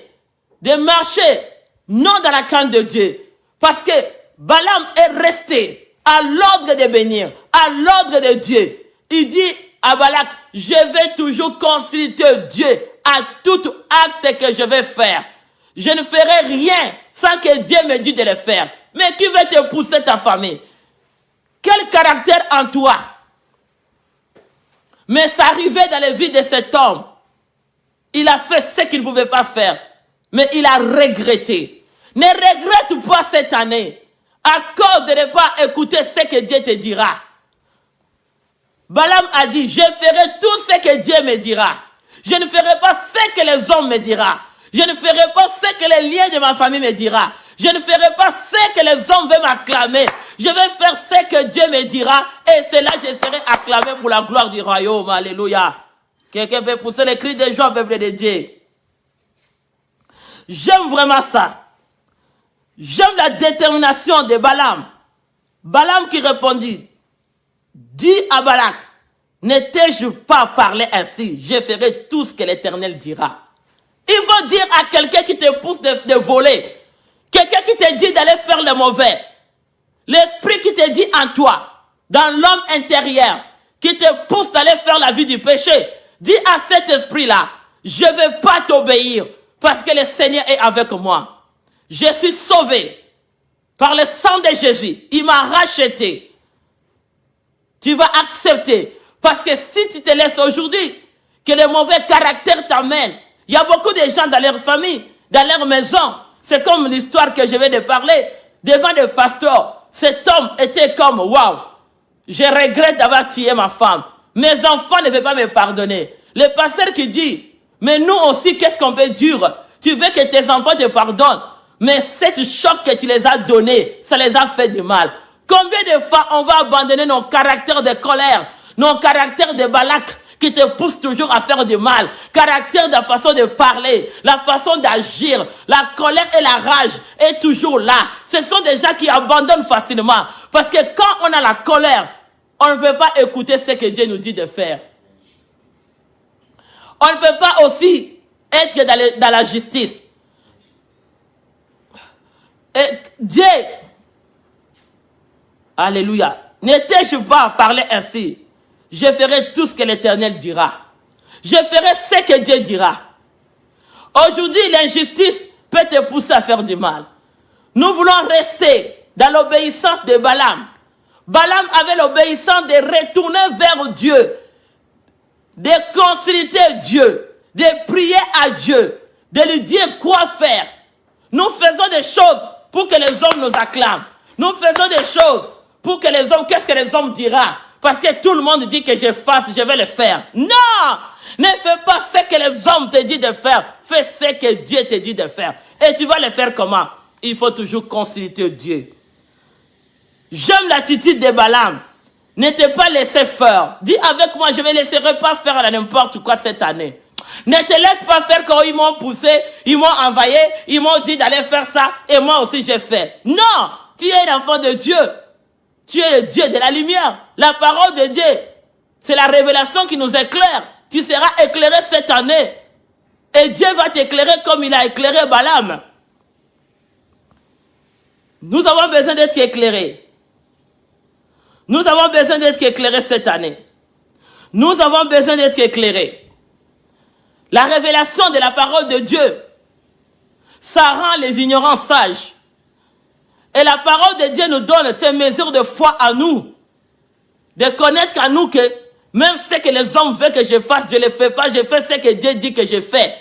de marcher non dans la crainte de Dieu. Parce que Balaam est resté à l'ordre de bénir, à l'ordre de Dieu. Il dit à Balak, je vais toujours consulter Dieu à tout acte que je vais faire. Je ne ferai rien sans que Dieu me dise de le faire. Mais qui veut te pousser ta famille? Quel caractère en toi? Mais ça arrivait dans la vie de cet homme. Il a fait ce qu'il ne pouvait pas faire. Mais il a regretté. Ne regrette pas cette année. À cause de ne pas écouter ce que Dieu te dira. Balaam a dit, je ferai tout ce que Dieu me dira. Je ne ferai pas ce que les hommes me diront. Je ne ferai pas ce que les liens de ma famille me diront. Je ne ferai pas ce que les hommes veulent m'acclamer. Je vais faire ce que Dieu me dira. Et c'est là que je serai acclamé pour la gloire du royaume. Alléluia. Quelqu'un peut pousser les cris de joie au peuple de Dieu. J'aime vraiment ça. J'aime la détermination de Balaam. Balaam qui répondit, dis à Balak, ne t'ai-je pas parlé ainsi, je ferai tout ce que l'Éternel dira. Il faut dire à quelqu'un qui te pousse de voler, quelqu'un qui te dit d'aller faire le mauvais, l'esprit qui te dit en toi, dans l'homme intérieur, qui te pousse d'aller faire la vie du péché, dis à cet esprit-là, je ne vais pas t'obéir, parce que le Seigneur est avec moi. Je suis sauvé Par le sang de Jésus, il m'a racheté. Tu vas accepter. Parce que si tu te laisses aujourd'hui, que le mauvais caractère t'amène, il y a beaucoup de gens dans leur famille, dans leur maison. C'est comme l'histoire que je vais de parler devant le pasteur. Cet homme était comme, waouh, je regrette d'avoir tué ma femme. Mes enfants ne veulent pas me pardonner. Le pasteur qui dit, mais nous aussi, qu'est-ce qu'on peut dire? Tu veux que tes enfants te pardonnent, mais cette choc que tu les as donné, ça les a fait du mal. Combien de fois on va abandonner nos caractères de colère, nos caractères de Balak, qui te poussent toujours à faire du mal, caractère de la façon de parler, la façon d'agir, la colère et la rage est toujours là. Ce sont des gens qui abandonnent facilement. Parce que quand on a la colère, on ne peut pas écouter ce que Dieu nous dit de faire. On ne peut pas aussi être dans la justice. Et Dieu, alléluia, n'étais-je pas à parler ainsi? Je ferai tout ce que l'Éternel dira. Je ferai ce que Dieu dira. Aujourd'hui, l'injustice peut te pousser à faire du mal. Nous voulons rester dans l'obéissance de Balaam. Balaam avait l'obéissance de retourner vers Dieu, de consulter Dieu, de prier à Dieu, de lui dire quoi faire. Nous faisons des choses pour que les hommes nous acclament. Nous faisons des choses pour que les hommes, qu'est-ce que les hommes diront? Parce que tout le monde dit que je fasse, je vais le faire. Non! Ne fais pas ce que les hommes te disent de faire. Fais ce que Dieu te dit de faire. Et tu vas le faire comment? Il faut toujours consulter Dieu. J'aime l'attitude de Balaam. Ne te pas laisser faire. Dis avec moi, je ne me laisserai pas faire à n'importe quoi cette année. Ne te laisse pas faire quand ils m'ont poussé, ils m'ont envoyé, ils m'ont dit d'aller faire ça, et moi aussi j'ai fait. Non! Tu es l'enfant de Dieu. Tu es le Dieu de la lumière. La parole de Dieu, c'est la révélation qui nous éclaire. Tu seras éclairé cette année. Et Dieu va t'éclairer comme il a éclairé Balaam. Nous avons besoin d'être éclairés. Nous avons besoin d'être éclairés cette année. Nous avons besoin d'être éclairés. La révélation de la parole de Dieu, ça rend les ignorants sages. Et la parole de Dieu nous donne ces mesures de foi à nous. De connaître à nous que même ce que les hommes veulent que je fasse, je ne le fais pas. Je fais ce que Dieu dit que je fais.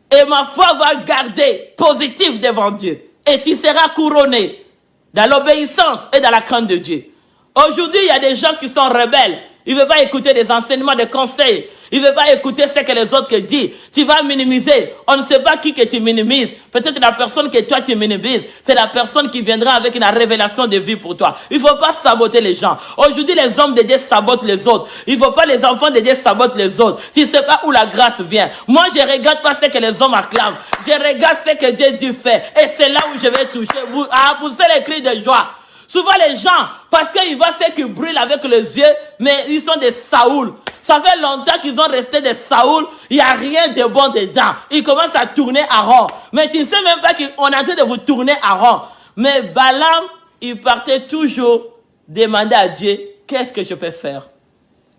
Et ma foi va garder positive devant Dieu. Et tu seras couronné dans l'obéissance et dans la crainte de Dieu. Aujourd'hui, il y a des gens qui sont rebelles. Ils ne veulent pas écouter des enseignements, des conseils. Ils ne veulent pas écouter ce que les autres te disent. Tu vas minimiser. On ne sait pas qui que tu minimises. Peut-être la personne que toi tu minimises, c'est la personne qui viendra avec une révélation de vie pour toi. Il ne faut pas saboter les gens. Aujourd'hui, les hommes de Dieu sabotent les autres. Il ne faut pas les enfants de Dieu sabotent les autres. Tu ne sais pas où la grâce vient. Moi, je ne regarde pas ce que les hommes acclament. Je regarde ce que Dieu dit fait. Et c'est là où je vais toucher, à pousser les cris de joie. Souvent les gens, parce qu'ils voient ceux qui brûlent avec les yeux, mais ils sont des Saoul. Ça fait longtemps qu'ils ont resté des Saoul, il n'y a rien de bon dedans. Ils commencent à tourner à rond. Mais tu ne sais même pas qu'on est en train de vous tourner à rond. Mais Balaam, il partait toujours demander à Dieu, qu'est-ce que je peux faire?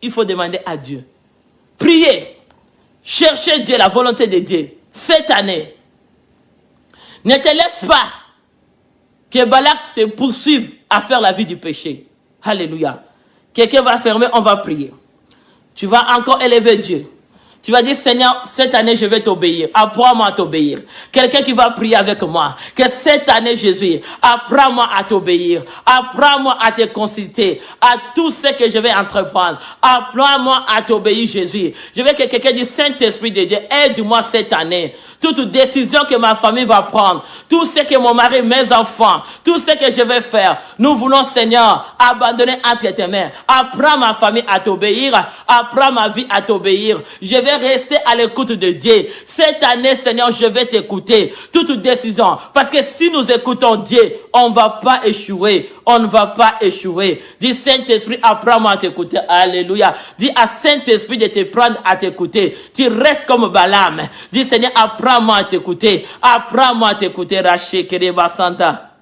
Il faut demander à Dieu. Prier. Chercher Dieu, la volonté de Dieu. Cette année, ne te laisse pas que Balak te poursuive à faire la vie du péché. Alléluia. Quelqu'un va fermer, on va prier. Tu vas encore élever Dieu. Tu vas dire, Seigneur, cette année, je vais t'obéir. Apprends-moi à t'obéir. Quelqu'un qui va prier avec moi. Que cette année, Jésus, apprends-moi à t'obéir. Apprends-moi à te consulter. À tout ce que je vais entreprendre. Apprends-moi à t'obéir, Jésus. Je veux que quelqu'un dise, Saint-Esprit de Dieu, aide-moi cette année. Toute décision que ma famille va prendre. Tout ce que mon mari, mes enfants. Tout ce que je vais faire. Nous voulons, Seigneur, abandonner entre tes mains. Apprends ma famille à t'obéir. Apprends ma vie à t'obéir. Je vais rester à l'écoute de Dieu. Cette année, Seigneur, je vais t'écouter. Toute décision. Parce que si nous écoutons Dieu, on ne va pas échouer. On ne va pas échouer. Dis, Saint-Esprit, apprends-moi à t'écouter. Alléluia. Dis à Saint-Esprit de te prendre à t'écouter. Tu restes comme Balaam. Dis, Seigneur, apprends-moi à t'écouter. Apprends-moi à t'écouter. Raché Kereba Santa.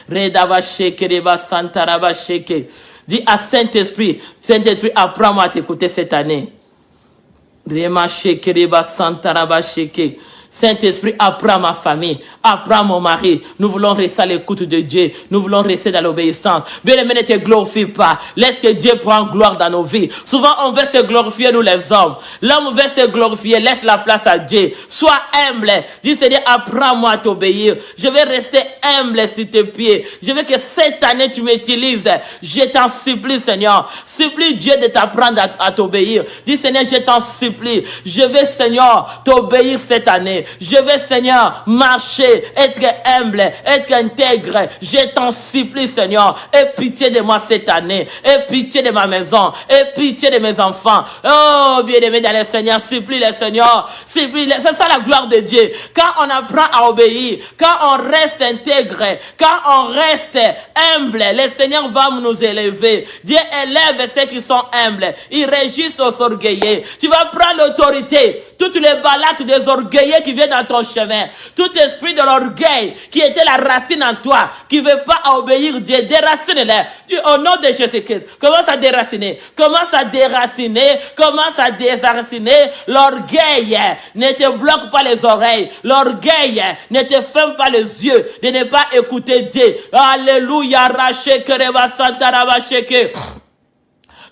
Redava Shekereba Santa Raba Sheke. Dis à Saint-Esprit, Saint-Esprit, apprends-moi à t'écouter cette année. Saint-Esprit, apprends ma famille, apprends mon mari. Nous voulons rester à l'écoute de Dieu. Nous voulons rester dans l'obéissance. Bien-aimé, ne te glorifie pas. Laisse que Dieu prenne gloire dans nos vies. Souvent, on veut se glorifier, nous les hommes. L'homme veut se glorifier. Laisse la place à Dieu. Sois humble. Dis, Seigneur, apprends-moi à t'obéir. Je vais rester humble sur tes pieds. Je veux que cette année, tu m'utilises. Je t'en supplie, Seigneur. Supplie Dieu de t'apprendre à t'obéir. Dis, Seigneur, je t'en supplie. Je veux, Seigneur, t'obéir cette année. Je veux, Seigneur, marcher, être humble, être intègre. Je t'en supplie, Seigneur. Aie pitié de moi cette année. Aie pitié de ma maison. Aie pitié de mes enfants. Oh, bien-aimé dans le Seigneur, supplie le Seigneur. Supplie. C'est ça la gloire de Dieu. Quand on apprend à obéir, quand on reste intègre, quand on reste humble, le Seigneur va nous élever. Dieu élève ceux qui sont humbles. Il régisse aux orgueilleux. Tu vas prendre l'autorité. Toutes les balades des orgueilleux qui viennent dans ton chemin, tout esprit de l'orgueil qui était la racine en toi, qui ne veut pas obéir Dieu, déracine-les. Au nom de Jésus-Christ, commence à déraciner, commence à déraciner, commence à déraciner. L'orgueil ne te bloque pas les oreilles, l'orgueil ne te ferme pas les yeux de ne pas écouter Dieu. Alléluia, raché, kereba, santa, rabacheke.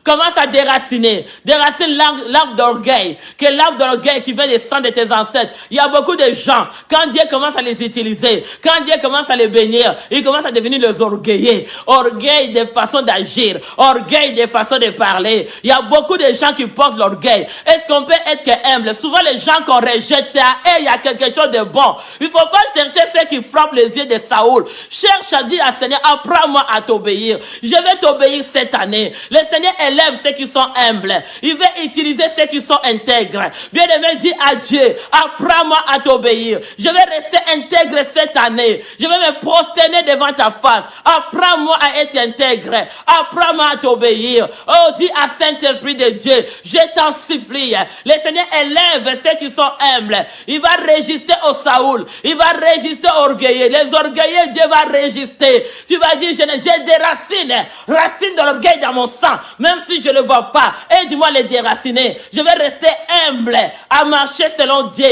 Commence à déraciner. Déracine l'arbre d'orgueil. Que l'arbre d'orgueil qui vient des sangs de tes ancêtres. Il y a beaucoup de gens, quand Dieu commence à les utiliser, quand Dieu commence à les bénir, ils commencent à devenir les orgueilleux. Orgueil de façon d'agir. Orgueil de façon de parler. Il y a beaucoup de gens qui portent l'orgueil. Est-ce qu'on peut être que humble? Souvent les gens qu'on rejette, c'est à eux, il y a quelque chose de bon. Il ne faut pas chercher ceux qui frappent les yeux de Saoul. Cherche à dire à Seigneur, apprends-moi à t'obéir. Je vais t'obéir cette année. Le Seigneur élève ceux qui sont humbles. Il veut utiliser ceux qui sont intègres. Bien-aimé, dis à Dieu, apprends-moi à t'obéir. Je vais rester intègre cette année. Je vais me prosterner devant ta face. Apprends-moi à être intègre. Apprends-moi à t'obéir. Oh, dis à Saint-Esprit de Dieu, je t'en supplie. Le Seigneur élève ceux qui sont humbles. Il va résister au Saoul. Il va résister aux orgueilleux. Les orgueilleux, Dieu va résister. Tu vas dire, j'ai des racines de l'orgueil dans mon sang. Même si je ne le vois pas, aide-moi à les déraciner. Je vais rester humble à marcher selon Dieu,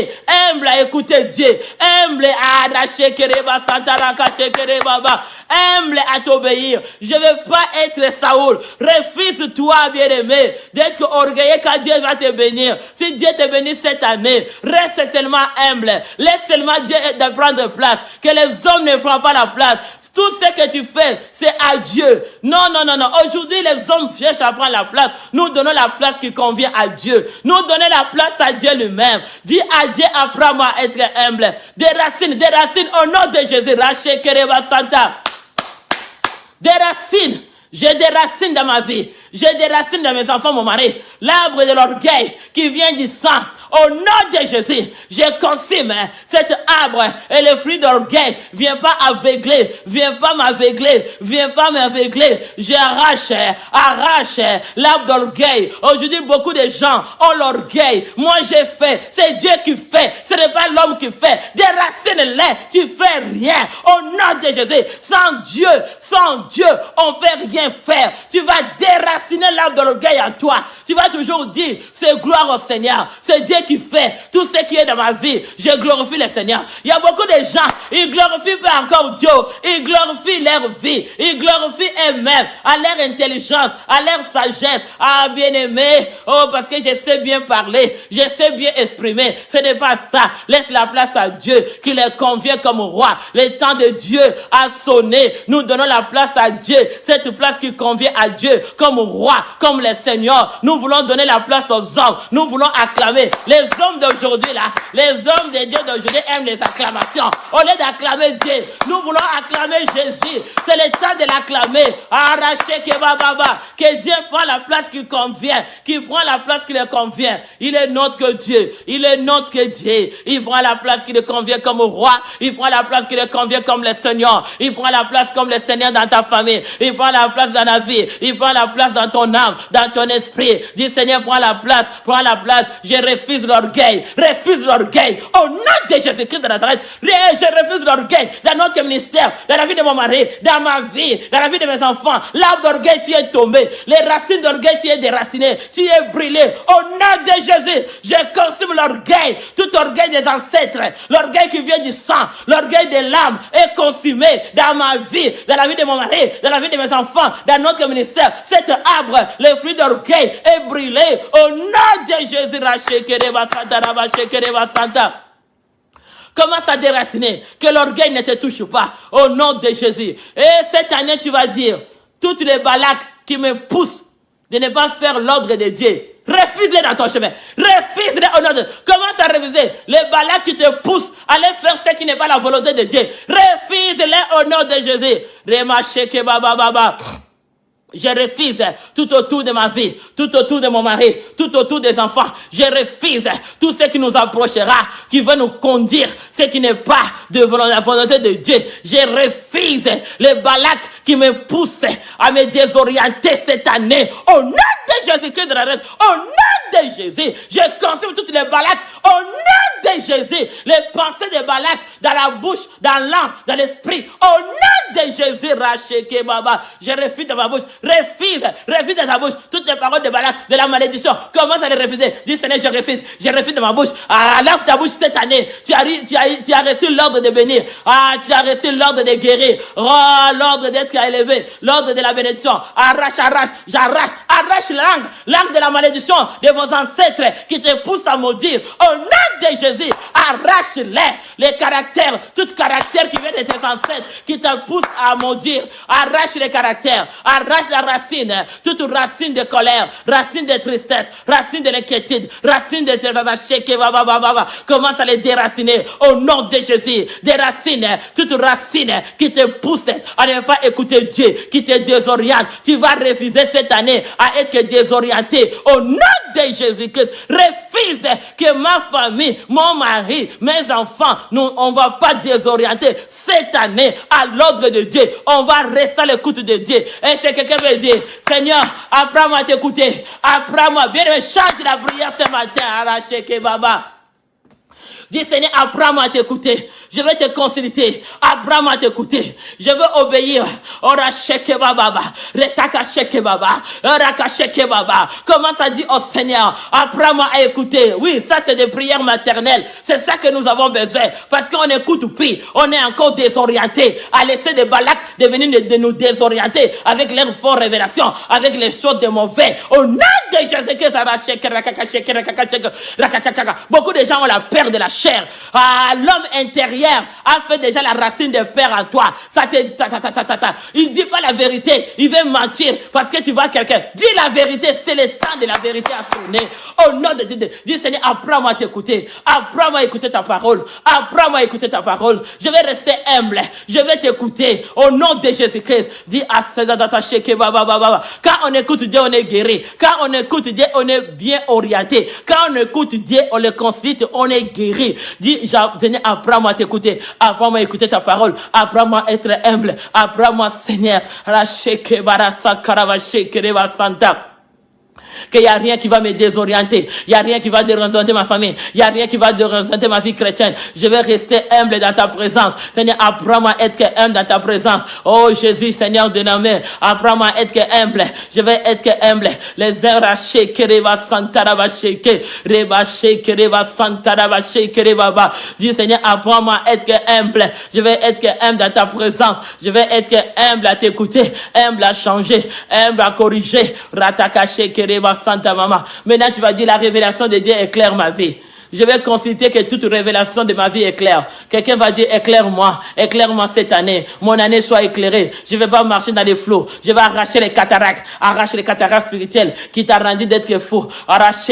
humble à écouter Dieu, humble à humble à t'obéir. Je ne veux pas être Saoul. Refuse-toi, bien-aimé, d'être orgueilleux quand Dieu va te bénir. Si Dieu te bénit cette année, reste seulement humble. Laisse seulement Dieu de prendre place. Que les hommes ne prennent pas la place. Tout ce que tu fais, c'est à Dieu. Non. Aujourd'hui, les hommes cherchent à prendre la place. Nous donnons la place qui convient à Dieu. Nous donnons la place à Dieu lui-même. Dis à Dieu, apprends-moi à être humble. Des racines, au nom de Jésus. Raché, Kereba, Santa. Des racines. J'ai des racines dans ma vie. J'ai des racines dans mes enfants, mon mari. L'arbre de l'orgueil qui vient du sang. Au nom de Jésus, je consume cet arbre et le fruit d'orgueil. Viens pas aveugler. Viens pas m'aveugler. Viens pas m'aveugler. Arrache l'arbre d'orgueil. Aujourd'hui, beaucoup de gens ont l'orgueil. Moi, j'ai fait. C'est Dieu qui fait. Ce n'est pas l'homme qui fait. Déracine-les. Tu fais rien. Au nom de Jésus. Sans Dieu, on peut rien faire. Tu vas déraciner l'arbre de l'orgueil en toi. Tu vas toujours dire, c'est gloire au Seigneur. C'est Dieu qui fait tout ce qui est dans ma vie. Je glorifie le Seigneur. Il y a beaucoup de gens, ils glorifient pas encore Dieu. Ils glorifient leur vie. Ils glorifient eux-mêmes, à leur intelligence, à leur sagesse. Ah, bien-aimé, oh, parce que je sais bien parler, je sais bien exprimer. Ce n'est pas ça. Laisse la place à Dieu, qui leur convient comme roi. Le temps de Dieu a sonné. Nous donnons la place à Dieu. Cette place qui convient à Dieu, comme roi, comme le Seigneur. Nous voulons donner la place aux hommes. Nous voulons acclamer. Les hommes d'aujourd'hui, là, les hommes de Dieu d'aujourd'hui aiment les acclamations. Au lieu d'acclamer Dieu, nous voulons acclamer Jésus. C'est le temps de l'acclamer. Arracher que Dieu prend la place qui convient, qui prend la place qui lui convient. Il est notre que Dieu. Il est notre que Dieu. Il prend la place qui lui convient comme roi. Il prend la place qui lui convient comme le Seigneur. Il prend la place comme le Seigneur dans ta famille. Il prend la place dans la vie. Il prend la place dans ton âme, dans ton esprit. Dis Seigneur, prends la place. Je refuse l'orgueil. Au nom de Jésus-Christ de Nazareth, je refuse l'orgueil dans notre ministère, dans la vie de mon mari, dans ma vie, dans la vie de mes enfants. L'arbre d'orgueil, tu es tombé. Les racines d'orgueil, tu es déraciné. Tu es brûlé. Au nom de Jésus, je consume l'orgueil. Tout orgueil des ancêtres, l'orgueil qui vient du sang, l'orgueil de l'âme est consumé dans ma vie, dans la vie de mon mari, dans la vie de mes enfants, dans notre ministère. Cet arbre, le fruit d'orgueil est brûlé. Au nom de Jésus, commence à déraciner, que l'orgueil ne te touche pas, au nom de Jésus. Et cette année, tu vas dire, toutes les balaques qui me poussent de ne pas faire l'ordre de Dieu, refuse-les dans ton chemin. Refuse-les au nom de Dieu. Commence à refuser les balaques qui te poussent à aller faire ce qui n'est pas la volonté de Dieu. Refuse-les au nom de Jésus. Remacheke baba baba. Je refuse tout autour de ma vie, tout autour de mon mari, tout autour des enfants. Je refuse tout ce qui nous approchera, qui veut nous conduire, ce qui n'est pas de la volonté de Dieu. Je refuse les balaques qui me poussent à me désorienter cette année. Au nom de Jésus-Christ de Nazareth, au nom de Jésus, je consume toutes les balaques. Au nom de Jésus, les pensées de balaques dans la bouche, dans l'âme, dans l'esprit. Au nom de Jésus, Racheke Baba, je refuse dans ma bouche. Refuse dans ta bouche toutes les paroles de Balak, de la malédiction. Commence à les refuser. Dis Seigneur, je refuse dans ma bouche. Lave ta bouche cette année. Tu as reçu l'ordre de bénir. Tu as reçu l'ordre de guérir. L'ordre d'être élevé. L'ordre de la bénédiction. Arrache langue de la malédiction de vos ancêtres qui te poussent à maudire. Au nom de Jésus, arrache-les caractères, tout caractère qui vient de tes ancêtres qui te pousse à maudire. Arrache les caractères. Arrache la racine, toute racine de colère, racine de tristesse, racine de l'inquiétude, racine de commence à les déraciner au nom de Jésus. Déracine, toute racine qui te pousse à ne pas écouter Dieu, qui te désoriente. Tu vas refuser cette année à être désorienté au nom de Jésus-Christ. Refuse que ma famille, mon mari, mes enfants, on va pas désorienter cette année à l'ordre de Dieu. On va rester à l'écoute de Dieu. Et c'est quelqu'un veut dire, Seigneur, apprends-moi à t'écouter. Apprends-moi. Bien aimé, chante la prière ce matin. Aracheke Baba. Dis Seigneur, apprends-moi à t'écouter. Je vais te consulter. Apprends-moi à t'écouter. Je veux obéir. Oracheke Baba. Retakacheke Baba. Orakacheke Baba. Commence à dire au Seigneur, apprends-moi à écouter. Oui, ça c'est des prières maternelles. C'est ça que nous avons besoin. Parce qu'on écoute plus. On est encore désorienté. À laisser des balaques de venir de nous désorienter avec leurs fortes révélations, avec les choses de mauvais. Au nom de Jésus-Christ, beaucoup de gens ont la peur de la chair. L'homme intérieur a fait déjà la racine de peur en toi. Il dit pas la vérité. Il veut mentir parce que tu vois quelqu'un. Dis la vérité. C'est le temps de la vérité à sonner. Au nom de Dieu. Dis Seigneur, apprends-moi à t'écouter. Apprends-moi à écouter ta parole. Apprends-moi à écouter ta parole. Je vais rester humble. Je vais t'écouter. Au nom de Jésus-Christ. Dis à quand on écoute Dieu, on est guéri. Quand on écoute Dieu, on est bien orienté. Quand on écoute Dieu, on le consulte, on est guéri. Dis, Seigneur, apprends-moi à t'écouter. Apprends-moi à écouter ta parole. Apprends-moi à être humble. Apprends-moi, Seigneur. Qu'il n'y a rien qui va me désorienter. Il n'y a rien qui va désorienter ma famille. Il n'y a rien qui va désorienter ma vie chrétienne. Je vais rester humble dans ta présence. Seigneur, apprends-moi à être humble dans ta présence. Oh Jésus, Seigneur de l'amour, apprends-moi à être humble. Je vais être humble. Les uns rachés, kereva santaraba sheke, reba sheke, reba santaraba sheke, reba. Dis Seigneur, apprends-moi à être humble. Je vais être humble dans ta présence. Je vais être humble à t'écouter, humble à changer, humble à corriger. Ratakache, kereva Santa Mama. Maintenant, tu vas dire la révélation de Dieu éclaire ma vie. Je vais considérer que toute révélation de ma vie est claire. Quelqu'un va dire, éclaire-moi cette année. Mon année soit éclairée. Je ne vais pas marcher dans les flots. Je vais arracher les cataractes spirituelles qui t'a rendu d'être fou. Arrache.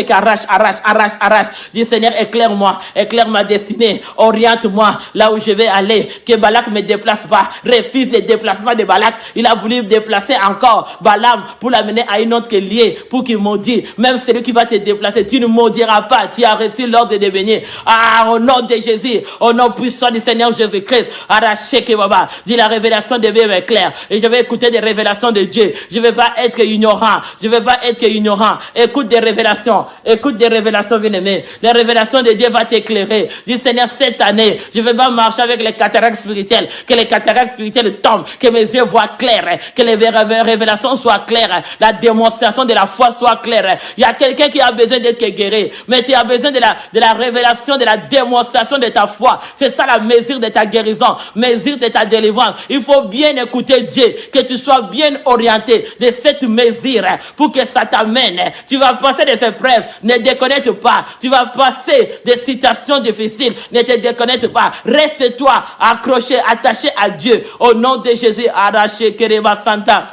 Dis Seigneur, éclaire-moi, éclaire ma destinée. Oriente-moi là où je vais aller. Que Balak me déplace pas. Refuse les déplacements de Balak. Il a voulu me déplacer encore Balaam pour l'amener à une autre qui est liée, pour qu'il maudit. Même celui qui va te déplacer, tu ne maudiras pas. Tu as reçu l'ordre de devenir. Ah, au nom de Jésus, au nom puissant du Seigneur Jésus-Christ, arraché que baba, dit la révélation de Dieu est claire. Et je vais écouter des révélations de Dieu. Je vais pas être ignorant. Je vais pas être ignorant. Écoute des révélations. Écoute des révélations, bien-aimés. Les révélations de Dieu vont t'éclairer. Dis Seigneur, cette année, je vais pas marcher avec les cataractes spirituelles. Que les cataractes spirituelles tombent. Que mes yeux voient clair. Que les révélations soient claires. La démonstration de la foi soit claire. Il y a quelqu'un qui a besoin d'être guéri. Mais tu as besoin de la révélation, de la démonstration de ta foi. C'est ça la mesure de ta guérison. Mesure de ta délivrance. Il faut bien écouter Dieu. Que tu sois bien orienté de cette mesure pour que ça t'amène. Tu vas passer des épreuves. Ne déconnecte pas. Tu vas passer des situations difficiles. Ne te déconnecte pas. Reste-toi accroché, attaché à Dieu. Au nom de Jésus, arraché Kereba Santa.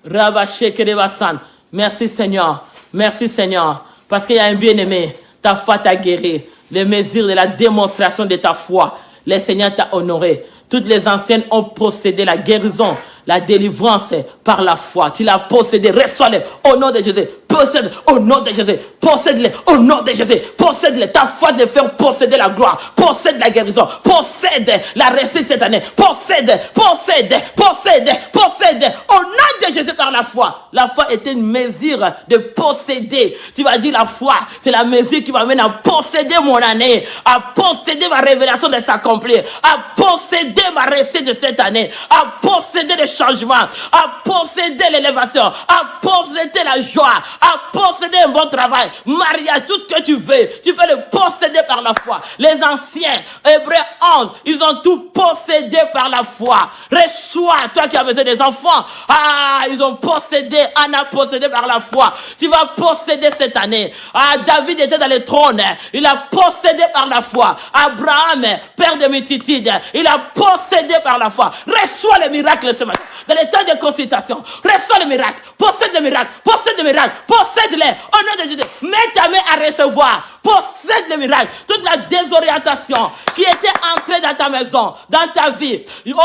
Rabaché Kereba Santa. Merci Seigneur. Merci Seigneur. Parce qu'il y a un bien-aimé. Ta foi t'a guéri. Les mesures de la démonstration de ta foi. Le Seigneur t'a honoré. Toutes les anciennes ont possédé la guérison, la délivrance par la foi. Tu l'as possédé. Reçois-les au nom de Jésus. Possède au nom de Jésus. Possède-les au nom de Jésus. Possède-les. Ta foi de faire posséder la gloire. Possède la guérison. Possède la réussite cette année. Possède, possède, possède, possède au nom de Jésus par la foi. La foi est une mesure de posséder. Tu vas dire la foi, c'est la mesure qui m'amène à posséder mon année, à posséder ma révélation de s'accomplir, à posséder ma réussite de cette année, à posséder le changement, à posséder l'élévation, à posséder la joie, à posséder un bon travail, mariage, tout ce que tu veux, tu peux le posséder par la foi. Les anciens, Hébreux 11, ils ont tout possédé par la foi. Reçois, toi qui as besoin des enfants, ah, ils ont possédé, Anna possédé par la foi. Tu vas posséder cette année. Ah, David était dans le trône, il a possédé par la foi. Abraham, père de multitudes, il a possédé par la foi. Reçois le miracle ce matin. Dans les temps de consultation, reçois le miracle, possède le miracle, possède le miracle, possède-les. Au nom de Jésus, mets ta main à recevoir. Possède le miracle. Toute la désorientation qui était entrée dans ta maison, dans ta vie,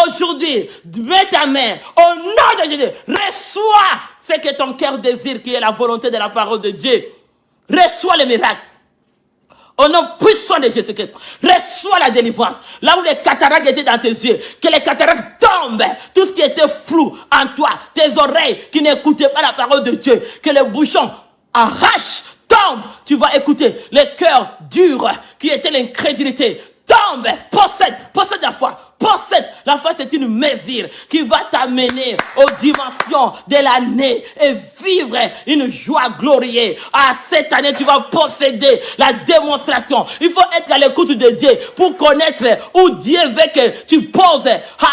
aujourd'hui, mets ta main. Au nom de Jésus, reçois ce que ton cœur désire, qui est la volonté de la parole de Dieu. Reçois le miracle. Au nom puissant de Jésus-Christ, reçois la délivrance. Là où les cataractes étaient dans tes yeux, que les cataractes tombent. Tout ce qui était flou en toi, tes oreilles qui n'écoutaient pas la parole de Dieu, que les bouchons arrachent, tombent. Tu vas écouter les cœurs durs qui étaient l'incrédulité. Tombe, possède la foi. Possède. La foi, c'est une mesure qui va t'amener aux dimensions de l'année et vivre une joie glorieuse. À cette année, tu vas posséder la démonstration. Il faut être à l'écoute de Dieu pour connaître où Dieu veut que tu poses.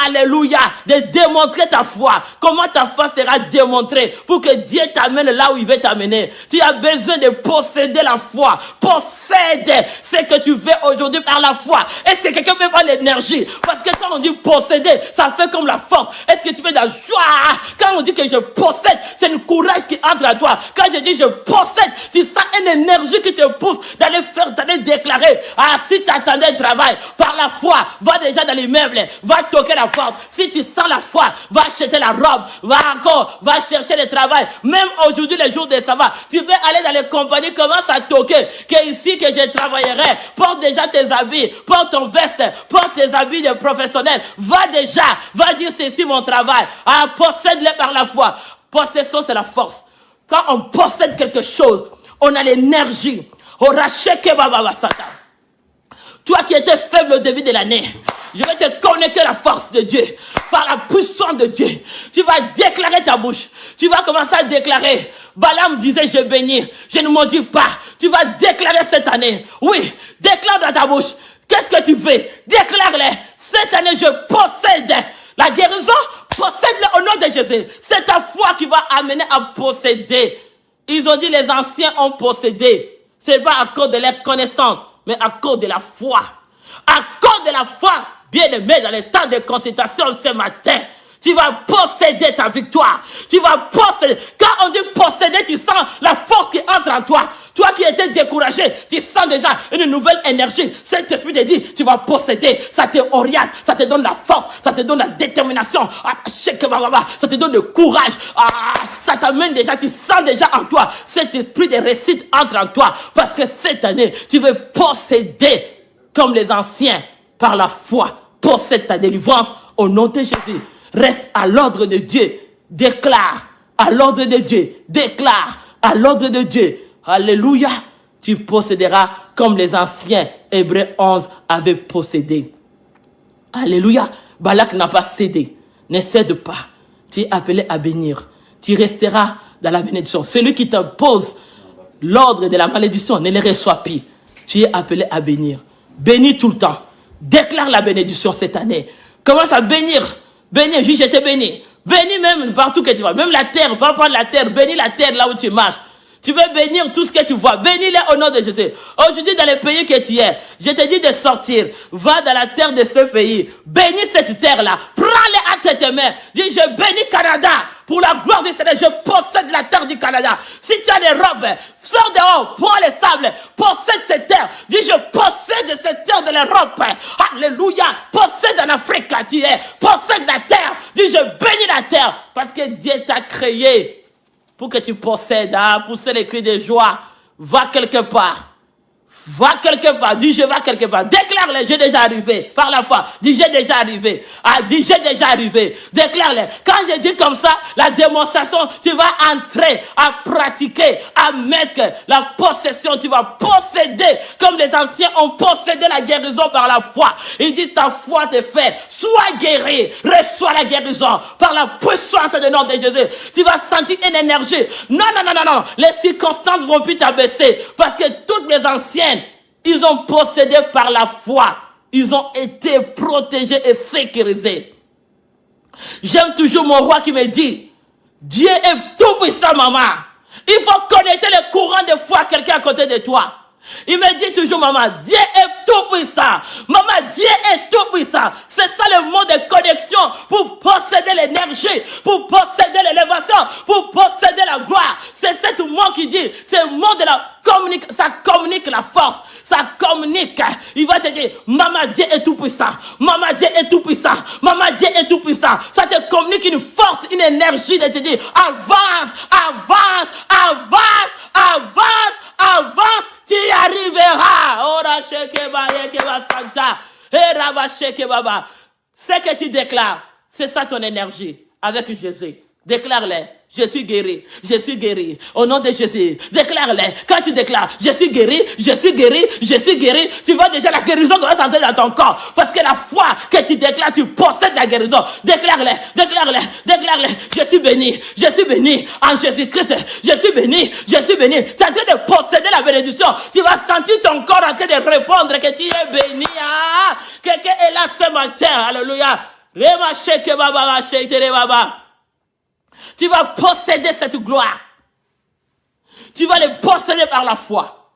Alléluia. De démontrer ta foi. Comment ta foi sera démontrée pour que Dieu t'amène là où il veut t'amener. Tu as besoin de posséder la foi. Possède ce que tu veux aujourd'hui par la foi. Est-ce que quelqu'un peut prendre l'énergie? Parce que quand on dit posséder, ça fait comme la force. Est-ce que tu peux de la joie? Quand on dit que je possède, c'est le courage qui entre à toi. Quand je dis je possède, c'est ça une énergie qui te pousse d'aller faire, d'aller déclarer. Ah, si tu attendais un travail, par la foi, va déjà dans l'immeuble, va toquer la porte. Si tu sens la foi, va acheter la robe, va chercher le travail. Même aujourd'hui, les jours de sabbat, tu peux aller dans les compagnies, commence à toquer. Que ici, que je travaillerai. Porte déjà tes habits, porte ton veste, porte tes habits de professionnel. Va dire c'est mon travail. Ah, possède-le par la foi. Possession, c'est la force. Quand on possède quelque chose, on a l'énergie. Toi qui étais faible au début de l'année, je vais te connecter la force de Dieu. Par la puissance de Dieu. Tu vas déclarer ta bouche. Tu vas commencer à déclarer. Balaam disait, je bénis. Je ne maudis pas. Tu vas déclarer cette année. Oui, déclare dans ta bouche. Qu'est-ce que tu veux? Déclare-le. Cette année, je possède la guérison. Possède-le au nom de Jésus. C'est ta foi qui va amener à posséder. Ils ont dit, les anciens ont possédé. C'est pas à cause de leur connaissance, mais à cause de la foi. À cause de la foi, bien aimé, dans les temps de consultation ce matin, tu vas posséder ta victoire. Tu vas posséder. Quand on dit posséder, tu sens la force qui entre en toi. Toi qui étais découragé, tu sens déjà une nouvelle énergie. Cet esprit te dit, tu vas posséder. Ça te oriente, ça te donne la force, ça te donne la détermination. Ça te donne le courage. Ça t'amène déjà, tu sens déjà en toi. Cet esprit de réussite entre en toi. Parce que cette année, tu veux posséder comme les anciens par la foi. Possède ta délivrance au nom de Jésus. Reste à l'ordre de Dieu. Déclare à l'ordre de Dieu. Déclare à l'ordre de Dieu. Alléluia. Tu posséderas comme les anciens. Hébreux 11 avaient possédé. Alléluia. Balak n'a pas cédé. Ne cède pas. Tu es appelé à bénir. Tu resteras dans la bénédiction. Celui qui t'impose l'ordre de la malédiction ne le reçoit plus. Tu es appelé à bénir. Bénis tout le temps. Déclare la bénédiction cette année. Commence à bénir. Bénis, je te bénis. Bénis même partout que tu vas. Même la terre, va prendre la terre. Bénis la terre là où tu marches. Tu veux bénir tout ce que tu vois. Bénis-les au nom de Jésus. Aujourd'hui, dans les pays que tu es, je te dis de sortir. Va dans la terre de ce pays. Bénis cette terre-là. Prends-les à tes mains. Dis, je bénis Canada. Pour la gloire du Seigneur, je possède la terre du Canada. Si tu as des robes, sors dehors, prends les sables, possède cette terre. Dis, je possède cette terre de l'Europe. Alléluia. Possède en Afrique, tu es. Possède la terre. Dis, je bénis la terre. Parce que Dieu t'a créé pour que tu possèdes, pousser les cris de joie. Va quelque part. Va quelque part. Dis, je vais quelque part. Déclare-le, j'ai déjà arrivé. Par la foi. Dis, j'ai déjà arrivé. Dis, j'ai déjà arrivé. Déclare-le. Quand je dis comme ça, la démonstration, tu vas entrer à pratiquer, à mettre la possession. Tu vas posséder comme les anciens ont possédé la guérison par la foi. Il dit, ta foi te fait. Sois guéri. Reçois la guérison par la puissance du nom de Jésus. Tu vas sentir une énergie. Non. Les circonstances vont plus t'abaisser parce que toutes les anciennes, ils ont possédé par la foi. Ils ont été protégés et sécurisés. J'aime toujours mon roi qui me dit, Dieu est tout puissant, maman. Il faut connecter le courant de foi à quelqu'un à côté de toi. Il me dit toujours, maman, Dieu est tout puissant. Maman, Dieu est tout puissant. C'est ça le mot de connexion pour posséder l'énergie, pour posséder l'élévation, pour posséder la gloire. C'est ce mot qui dit, c'est le mot de la communication. Ça communique la force. Ça communique. Il va te dire, maman, Dieu est tout puissant. Maman, Dieu est tout puissant. Maman, Dieu est tout puissant. Ça te communique une force, une énergie de te dire, avance, avance, avance, avance, avance. Tu y arriveras. Ora shekeba yekeba santa. Eraba shekeba. Ce que tu déclares, c'est ça ton énergie avec Jésus. Déclare-le. Je suis guéri, je suis guéri. Au nom de Jésus, déclare-le. Quand tu déclares, je suis guéri, je suis guéri, je suis guéri, tu vois déjà la guérison qui va s'entrer dans ton corps. Parce que la foi que tu déclares, tu possèdes la guérison. Déclare-le, déclare-le, déclare-le. Je suis béni en Jésus-Christ. Je suis béni, je suis béni. Tu es en train de posséder la bénédiction. Tu vas sentir ton corps en train de répondre que tu es béni. Quelqu'un est là ce matin. Alléluia. Rema sheke baba, sheke baba. Tu vas posséder cette gloire. Tu vas les posséder par la foi.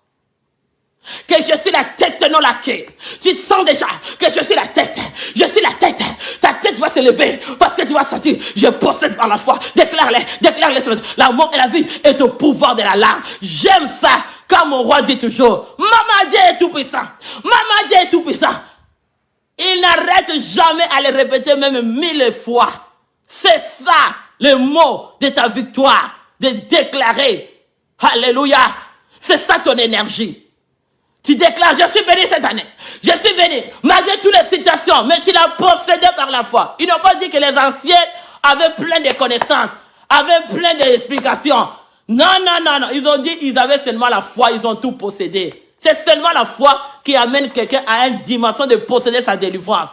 Que je suis la tête, non la queue. Tu te sens déjà que je suis la tête. Je suis la tête. Ta tête va se lever parce que tu vas sentir, je possède par la foi. Déclare-les, déclare-les. La mort et la vie est au pouvoir de la langue. J'aime ça quand mon roi dit toujours, Maman Dieu est tout puissant. Maman Dieu est tout puissant. Il n'arrête jamais à le répéter même 1000 fois. C'est ça le mot de ta victoire, de déclarer. Alléluia. C'est ça ton énergie. Tu déclares, je suis béni cette année. Je suis béni. Malgré toutes les situations, mais tu l'as possédé par la foi. Ils n'ont pas dit que les anciens avaient plein de connaissances, avaient plein d'explications. Non. Ils ont dit qu'ils avaient seulement la foi, ils ont tout possédé. C'est seulement la foi qui amène quelqu'un à une dimension de posséder sa délivrance.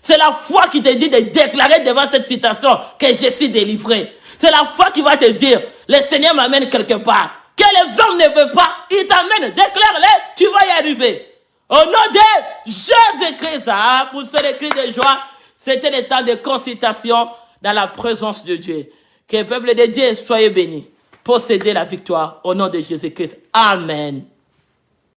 C'est la foi qui te dit de déclarer devant cette situation que je suis délivré. C'est la foi qui va te dire, le Seigneur m'amène quelque part. Que les hommes ne veulent pas, il t'amène, déclare-le, tu vas y arriver. Au nom de Jésus-Christ, pousser les cris de joie, c'était le temps de consultation dans la présence de Dieu. Que le peuple de Dieu soit béni. Posséder la victoire au nom de Jésus-Christ. Amen.